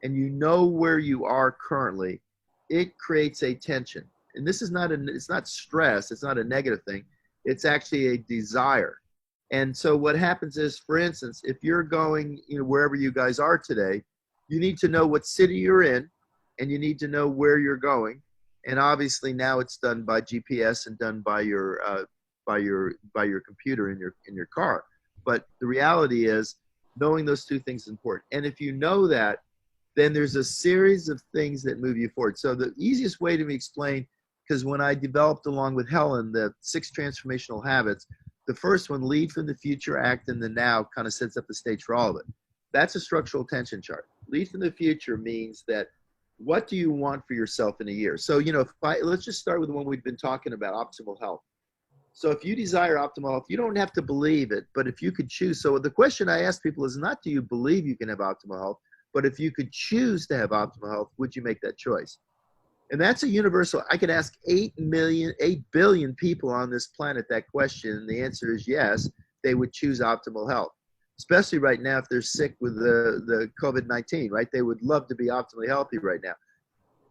and you know where you are currently, it creates a tension. And this is it's not stress, it's not a negative thing, it's actually a desire. And so what happens is, for instance, if you're going, wherever you guys are today, you need to know what city you're in, and you need to know where you're going. And obviously now it's done by GPS and done by your computer in your car. But the reality is, knowing those two things is important. And if you know that, then there's a series of things that move you forward. So the easiest way to explain, because when I developed along with Helen the 6 transformational habits, the first one, lead from the future, act in the now, kind of sets up the stage for all of it. That's a structural tension chart. Lead from the future means that what do you want for yourself in a year? So, let's just start with the one we've been talking about, optimal health. So if you desire optimal health, you don't have to believe it, but if you could choose. So the question I ask people is not, do you believe you can have optimal health, but if you could choose to have optimal health, would you make that choice? And that's a universal. I could ask 8 billion people on this planet that question, and the answer is yes, they would choose optimal health. Especially right now if they're sick with the COVID-19, right? They would love to be optimally healthy right now.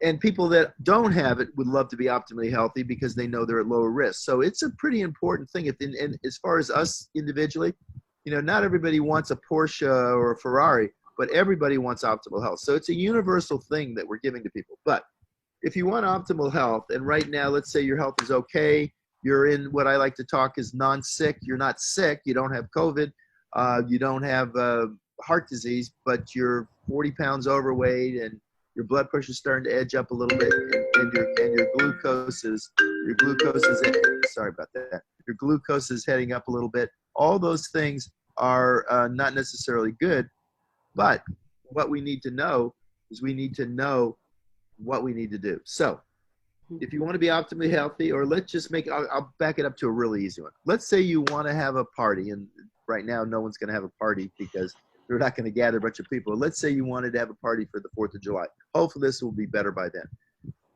And people that don't have it would love to be optimally healthy because they know they're at lower risk. So it's a pretty important thing. And as far as us individually, not everybody wants a Porsche or a Ferrari, but everybody wants optimal health. So it's a universal thing that we're giving to people. But if you want optimal health, and right now, let's say your health is okay, you're in what I like to talk is non-sick, you're not sick, you don't have COVID, you don't have heart disease, but you're 40 pounds overweight and your blood pressure is starting to edge up a little bit, and your glucose is sorry about that. Your glucose is heading up a little bit. All those things are not necessarily good, but what we need to know is we need to know what we need to do. So if you want to be optimally healthy, or let's just I'll back it up to a really easy one. Let's say you want to have a party, and right now no one's going to have a party because they're not going to gather a bunch of people. Let's say you wanted to have a party for the 4th of July. Hopefully this will be better by then.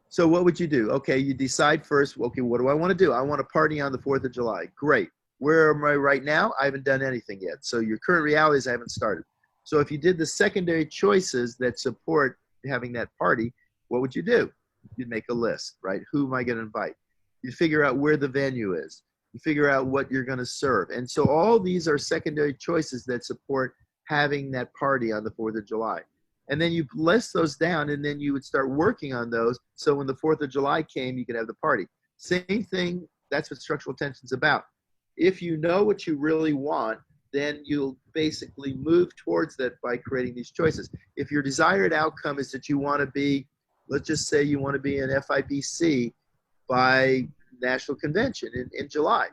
So what would you do? Okay, you decide first, okay, what do I want to do? I want to party on the 4th of July. Great. Where am I right now? I haven't done anything yet. So your current reality is I haven't started. So if you did the secondary choices that support having that party, what would you do? You'd make a list, right? Who am I going to invite? You figure out where the venue is. You figure out what you're going to serve. And so all these are secondary choices that support having that party on the 4th of July. And then you list those down, and then you would start working on those. So when the 4th of July came, you could have the party. Same thing, that's what structural tension is about. If you know what you really want, then you'll basically move towards that by creating these choices. If your desired outcome is that you want to be, let's just say you want to be an FIBC by National Convention in July.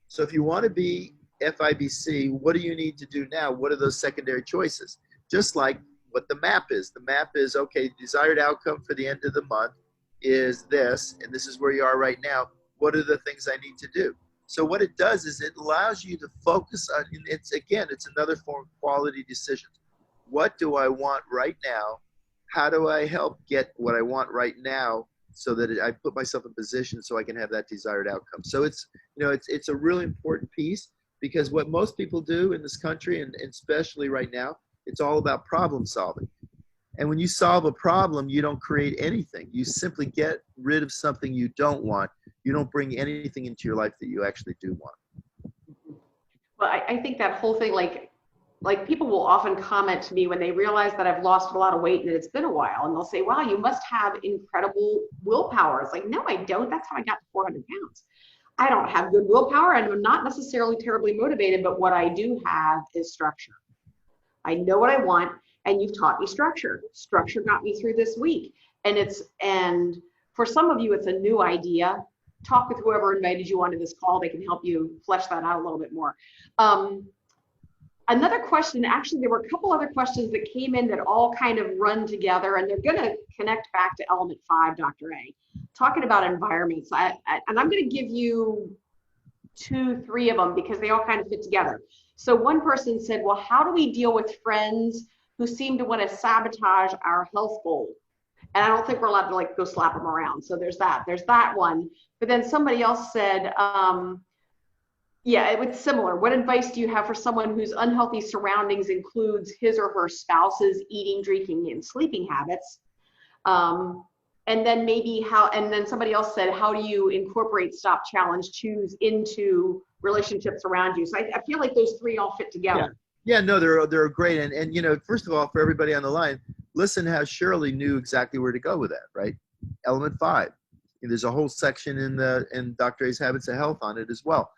So if you want to be FIBC, what do you need to do now? What are those secondary choices? Just like what the map is. The map is, okay, desired outcome for the end of the month is this, and this is where you are right now. What are the things I need to do? So what it does is it allows you to focus on, it's another form of quality decisions. What do I want right now? How do I help get what I want right now so that I put myself in position so I can have that desired outcome? So it's a really important piece, because what most people do in this country, and especially right now, it's all about problem solving. And when you solve a problem, you don't create anything. You simply get rid of something you don't want. You don't bring anything into your life that you actually do want. Well, I think that whole thing, like people will often comment to me when they realize that I've lost a lot of weight and it's been a while, and they'll say, wow, you must have incredible willpower. It's like, no, I don't. That's how I got to 400 pounds. I don't have good willpower, and I'm not necessarily terribly motivated, but what I do have is structure. I know what I want, and you've taught me structure. Structure got me through this week. And for some of you, it's a new idea. Talk with whoever invited you onto this call. They can help you flesh that out a little bit more. Another question, actually, there were a couple other questions that came in that all kind of run together, and they're going to connect back to element 5, Dr. A, talking about environments. And I'm going to give you 2, 3 of them because they all kind of fit together. So one person said, well, how do we deal with friends who seem to want to sabotage our health goal? And I don't think we're allowed to go slap them around. So there's that one. But then somebody else said, yeah, it was similar. What advice do you have for someone whose unhealthy surroundings includes his or her spouse's eating, drinking, and sleeping habits? And then and then somebody else said, how do you incorporate stop, challenge, choose into relationships around you? So I feel like those 3 all fit together. Yeah, no, they're great. And first of all, for everybody on the line, listen how Shirley knew exactly where to go with that, right? Element 5. There's a whole section in Dr. A's Habits of Health on it as well.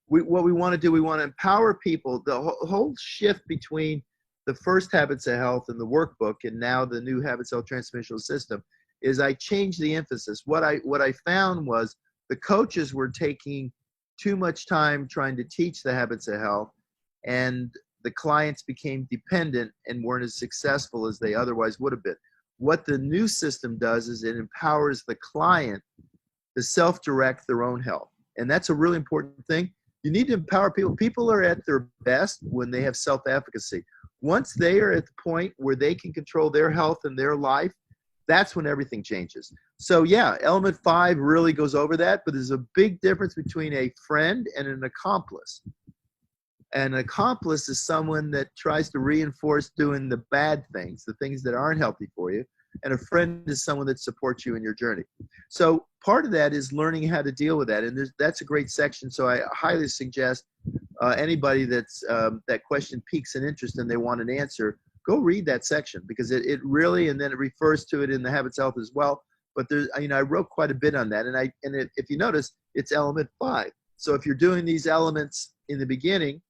What we want to do, we want to empower people. The whole shift between the first Habits of Health and the workbook and now the new Habits of Health Transformational System is I changed the emphasis. What I found was the coaches were taking too much time trying to teach the Habits of Health, and the clients became dependent and weren't as successful as they otherwise would have been. What the new system does is it empowers the client to self-direct their own health. And that's a really important thing. You need to empower people. People are at their best when they have self-efficacy. Once they are at the point where they can control their health and their life, that's when everything changes. So yeah, element 5 really goes over that, but there's a big difference between a friend and an accomplice. An accomplice is someone that tries to reinforce doing the bad things, the things that aren't healthy for you. And a friend is someone that supports you in your journey. So part of that is learning how to deal with that. And that's a great section. So I highly suggest anybody that's that question piques an interest and they want an answer, go read that section, because it really, and then it refers to it in the Habits of Health as well. but there's, I wrote quite a bit on that. If you notice, it's element 5. So if you're doing these elements in the beginning,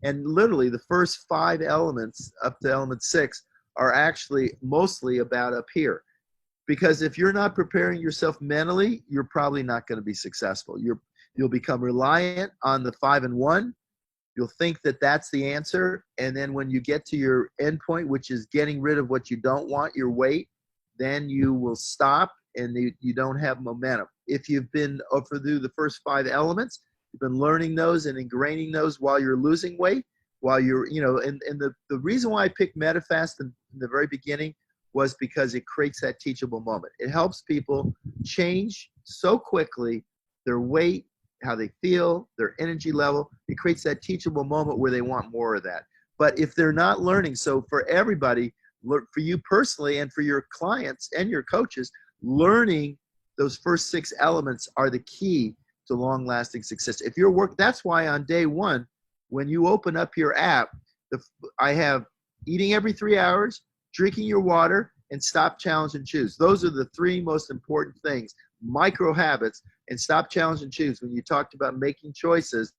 and literally the first 5 elements up to element 6 are actually mostly about up here. Because if you're not preparing yourself mentally, you're probably not going to be successful. You'll become reliant on the 5 and 1. You'll think that that's the answer. And then when you get to your end point, which is getting rid of what you don't want, your weight, then you will stop and you don't have momentum. If you've been through the first 5 elements, you've been learning those and ingraining those while you're losing weight, while you're, and the reason why I picked MetaFast in the very beginning was because it creates that teachable moment. It helps people change so quickly their weight, how they feel, their energy level. It creates that teachable moment where they want more of that. But if they're not learning, so for everybody, for you personally and for your clients and your coaches, learning those first 6 elements are the key to long-lasting success. If your work, that's why on day 1, when you open up your app, I have eating every 3 hours, drinking your water, and stop, challenge, and choose. Those are the 3 most important things, micro habits, and stop, challenge, and choose. When you talked about making choices,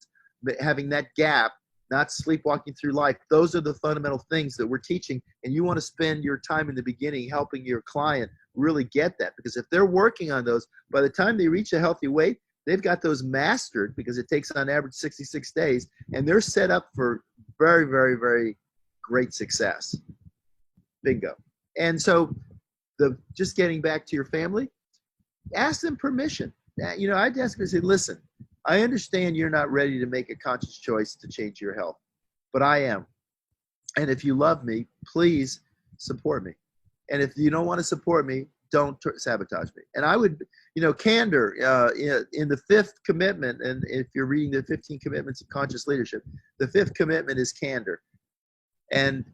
having that gap, not sleepwalking through life, those are the fundamental things that we're teaching. And you want to spend your time in the beginning helping your client really get that. Because if they're working on those, by the time they reach a healthy weight, they've got those mastered, because it takes on average 66 days, and they're set up for very, very, very great success. Bingo. And so just getting back to your family, ask them permission. I'd ask them to say, listen, I understand you're not ready to make a conscious choice to change your health, but I am. And if you love me, please support me. And if you don't want to support me, don't sabotage me. And I would, Candor, in the 5th commitment, and if you're reading the 15 commitments of conscious leadership, the 5th commitment is candor. And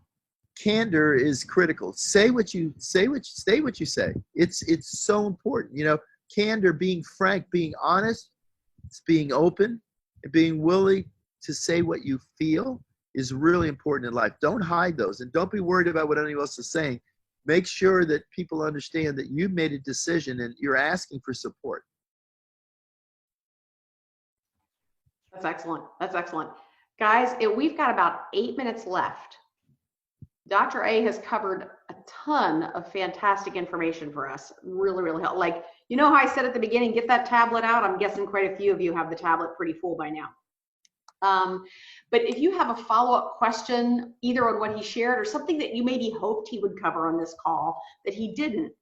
candor is critical. Say what you say. It's so important. Candor, being frank, being honest, it's being open, and being willing to say what you feel is really important in life. Don't hide those, and don't be worried about what anyone else is saying. Make sure that people understand that you've made a decision and you're asking for support. That's excellent. That's excellent. Guys, we've got about 8 minutes left. Dr. A has covered a ton of fantastic information for us. Really, really helpful. Like, how I said at the beginning, get that tablet out. I'm guessing quite a few of you have the tablet pretty full by now. But if you have a follow-up question, either on what he shared or something that you maybe hoped he would cover on this call that he didn't,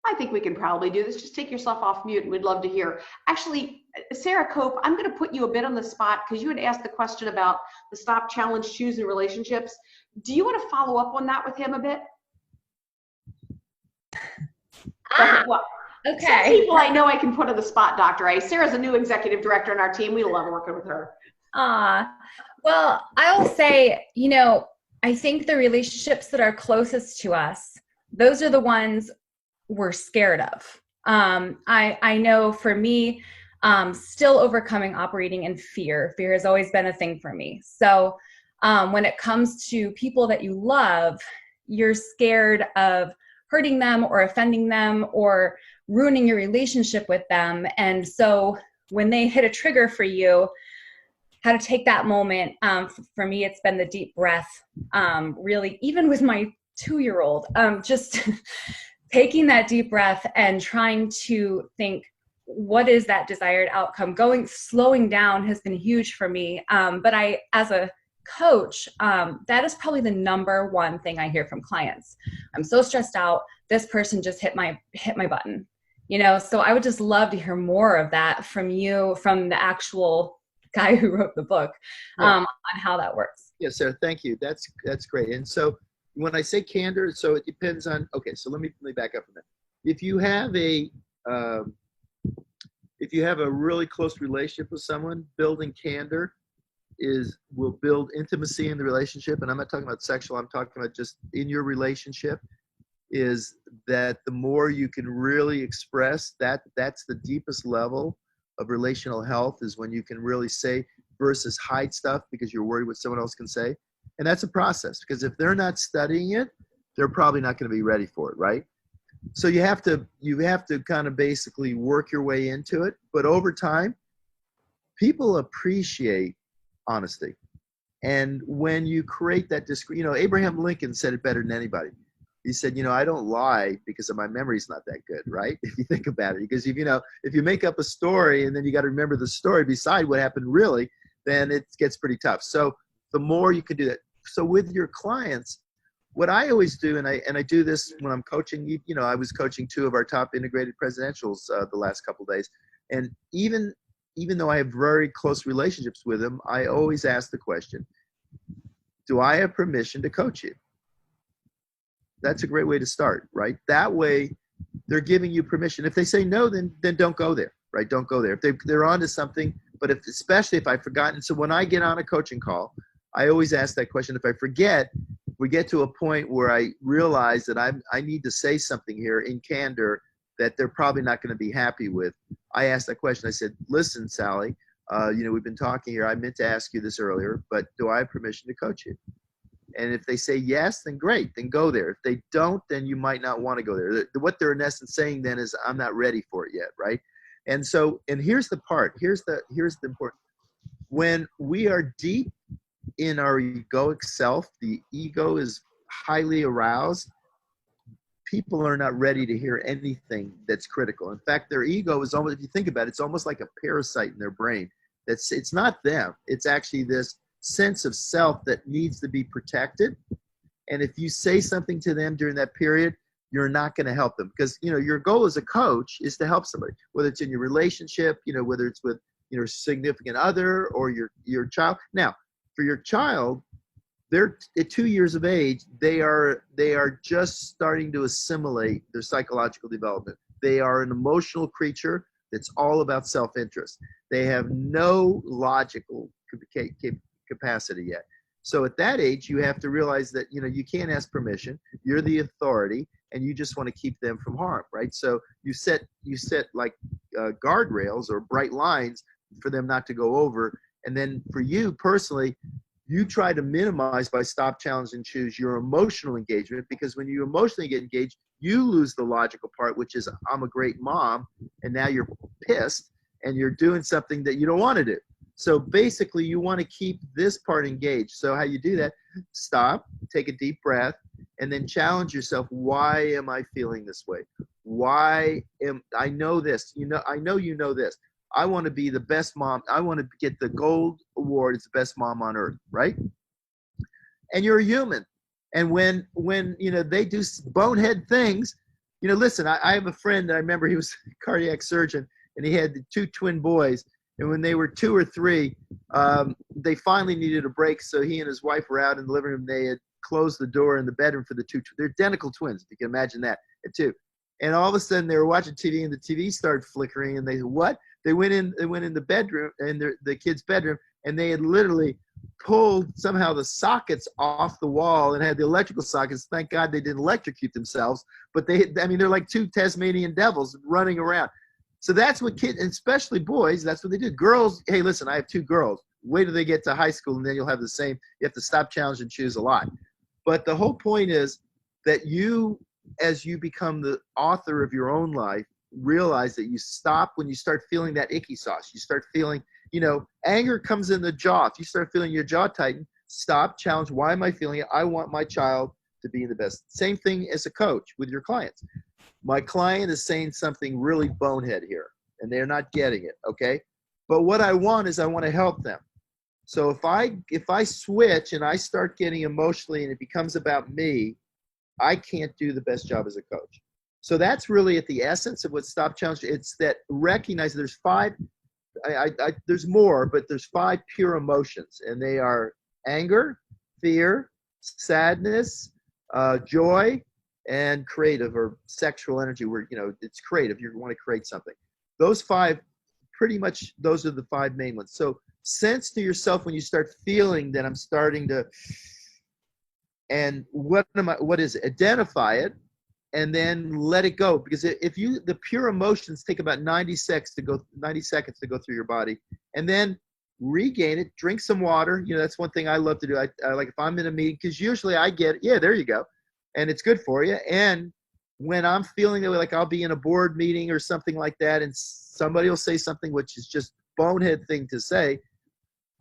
I think we can probably do this. Just take yourself off mute, and we'd love to hear. Actually, Sarah Cope, I'm going to put you a bit on the spot because you had asked the question about the stop, challenge, choose in relationships. Do you want to follow up on that with him a bit? Well, okay. Some people I know I can put on the spot, Dr. A. Sarah's a new executive director on our team. We love working with her. Well, I'll say, I think the relationships that are closest to us, those are the ones we're scared of. I know for me, still overcoming operating in fear. Fear has always been a thing for me. So when it comes to people that you love, you're scared of hurting them or offending them or ruining your relationship with them. And so when they hit a trigger for you, how to take that moment. For me, it's been the deep breath. Really, even with my 2-year-old, just taking that deep breath and trying to think, what is that desired outcome? Slowing down has been huge for me. But as a coach, that is probably the number one thing I hear from clients. I'm so stressed out. This person just hit my button, so I would just love to hear more of that from you, from the actual guy who wrote the book, on how that works. Yeah, Sarah, thank you. That's great. And so when I say candor, so it depends on, okay, so let me back up a minute. If you have a really close relationship with someone, building candor will build intimacy in the relationship. And I'm not talking about sexual, I'm talking about just in your relationship, is that the more you can really express that's the deepest level of relational health, is when you can really say versus hide stuff because you're worried what someone else can say. And that's a process, because if they're not studying it, they're probably not going to be ready for it, right? So you have to kind of basically work your way into it. But over time, people appreciate honesty. And when you create that Abraham Lincoln said it better than anybody. He said, I don't lie because my memory's not that good, right? If you think about it, because if you make up a story and then you got to remember the story beside what happened really, then it gets pretty tough. So the more you can do that. So with your clients, what I always do, and I do this when I'm coaching, I was coaching 2 of our top integrated presidentials the last couple of days. And even though I have very close relationships with them, I always ask the question, do I have permission to coach you? That's a great way to start, right? That way they're giving you permission. If they say no, then don't go there, right? Don't go there. If they're onto something, but especially if I've forgotten. So when I get on a coaching call, I always ask that question. If I forget, we get to a point where I realize that I need to say something here in candor that they're probably not going to be happy with. I asked that question. I said, listen, Sally, we've been talking here. I meant to ask you this earlier, but do I have permission to coach you? And if they say yes, then great, then go there. If they don't, then you might not want to go there. What they're in essence saying then is, I'm not ready for it yet, right? And so, and here's the part. Here's the important. When we are deep in our egoic self, the ego is highly aroused. People are not ready to hear anything that's critical. In fact, their ego is almost, if you think about it, it's almost like a parasite in their brain. It's not them. It's actually this sense of self that needs to be protected. And if you say something to them during that period, you're not going to help them, because your goal as a coach is to help somebody, whether it's in your relationship, whether it's with your significant other or your child. Now, for your child, they're at 2 years of age, they are just starting to assimilate their psychological development. They are an emotional creature that's all about self-interest. They have no logical capacity yet. So at that age, you have to realize that you can't ask permission. You're the authority, and you just want to keep them from harm, right? So you set like guardrails or bright lines for them not to go over. And then for you personally, you try to minimize by stop, challenge, and choose your emotional engagement, because when you emotionally get engaged, you lose the logical part, which is, I'm a great mom, and now you're pissed and you're doing something that you don't want to do. So basically, you want to keep this part engaged. So how you do that, stop, take a deep breath, and then challenge yourself. Why am I feeling this way? I know this? I know you know this. I want to be the best mom. I want to get the gold award as the best mom on earth, right? And you're a human. And when they do bonehead things, listen, I have a friend that I remember, he was a cardiac surgeon, and he had 2 twin boys. And when they were 2 or 3, they finally needed a break. So he and his wife were out in the living room. They had closed the door in the bedroom for the 2. They're identical twins, if you can imagine that, at 2. And all of a sudden, they were watching TV, and the TV started flickering. And they said, what? They went in the bedroom, in the kid's bedroom, and they had literally pulled somehow the sockets off the wall and had the electrical sockets. Thank God they didn't electrocute themselves. But they're like 2 Tasmanian devils running around. So that's what kids, and especially boys, that's what they do. Girls, hey, listen, I have 2 girls. Wait till they get to high school, and then you'll have the same. You have to stop, challenge, and choose a lot. But the whole point is that you, as you become the author of your own life, realize that you stop when you start feeling that icky sauce. You start feeling, anger comes in the jaw. If you start feeling your jaw tighten, stop, challenge. Why am I feeling it? I want my child to be the best. Same thing as a coach with your clients. My client is saying something really bonehead here, and they're not getting it, okay? But what I want is I want to help them. So if I switch and I start getting emotionally and it becomes about me, I can't do the best job as a coach. So that's really at the essence of what Stop Challenge. It's that recognize there's 5, there's more, but there's 5 pure emotions, and they are anger, fear, sadness, joy, and creative or sexual energy, where it's creative. You want to create something. Those 5, pretty much, those are the 5 main ones. So sense to yourself when you start feeling that I'm starting to, and what is it? Identify it, and then let it go. Because the pure emotions take about 90 seconds to go through your body, and then regain it. Drink some water. That's one thing I love to do. I like, if I'm in a meeting, because usually I get, yeah, there you go. And it's good for you. And when I'm feeling that way, like I'll be in a board meeting or something like that, and somebody will say something which is just bonehead thing to say,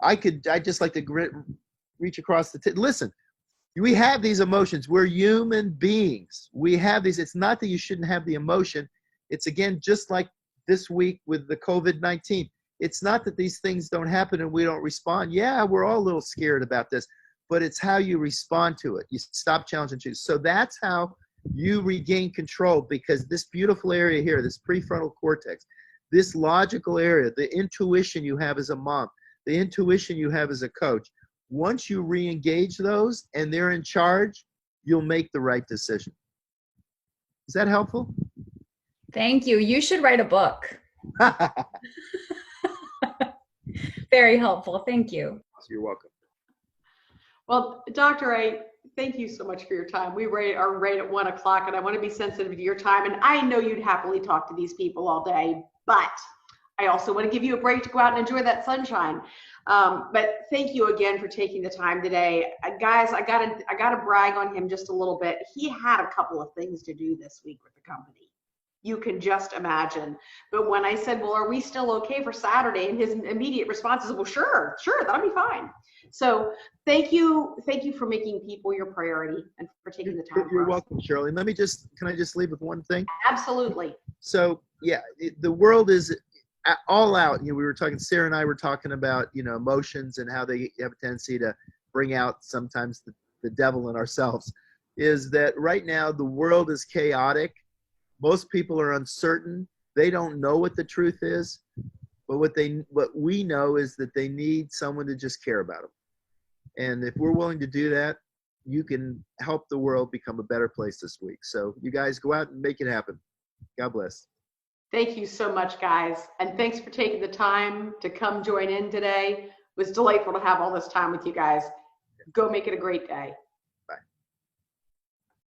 I just like to reach across listen, we have these emotions. We're human beings. We have these. It's not that you shouldn't have the emotion. It's, again, just like this week with the COVID-19. It's not that these things don't happen and we don't respond. Yeah, we're all a little scared about this, but it's how you respond to it. You stop, challenge, and choose. So that's how you regain control, because this beautiful area here, this prefrontal cortex, this logical area, the intuition you have as a mom, the intuition you have as a coach, once you re-engage those and they're in charge, you'll make the right decision. Is that helpful? Thank you. You should write a book. Very helpful. Thank you. You're welcome. Well, Doctor, I thank you so much for your time. We are right at 1 o'clock, and I want to be sensitive to your time. And I know you'd happily talk to these people all day, but I also want to give you a break to go out and enjoy that sunshine. But thank you again for taking the time today. Guys, I gotta brag on him just a little bit. He had a couple of things to do this week with the company. You can just imagine. But when I said, well, are we still okay for Saturday? And his immediate response is, well, sure, that'll be fine. So thank you for making people your priority and for taking the time. You're welcome, Shirley. Can I just leave with one thing? Absolutely. So yeah, the world is all out. We were talking, Sarah and I were talking about, emotions and how they have a tendency to bring out sometimes the devil in ourselves. Is that right now the world is chaotic. Most people are uncertain. They don't know what the truth is, but what we know is that they need someone to just care about them. And if we're willing to do that, you can help the world become a better place this week. So you guys go out and make it happen. God bless. Thank you so much, guys. And thanks for taking the time to come join in today. It was delightful to have all this time with you guys. Go make it a great day.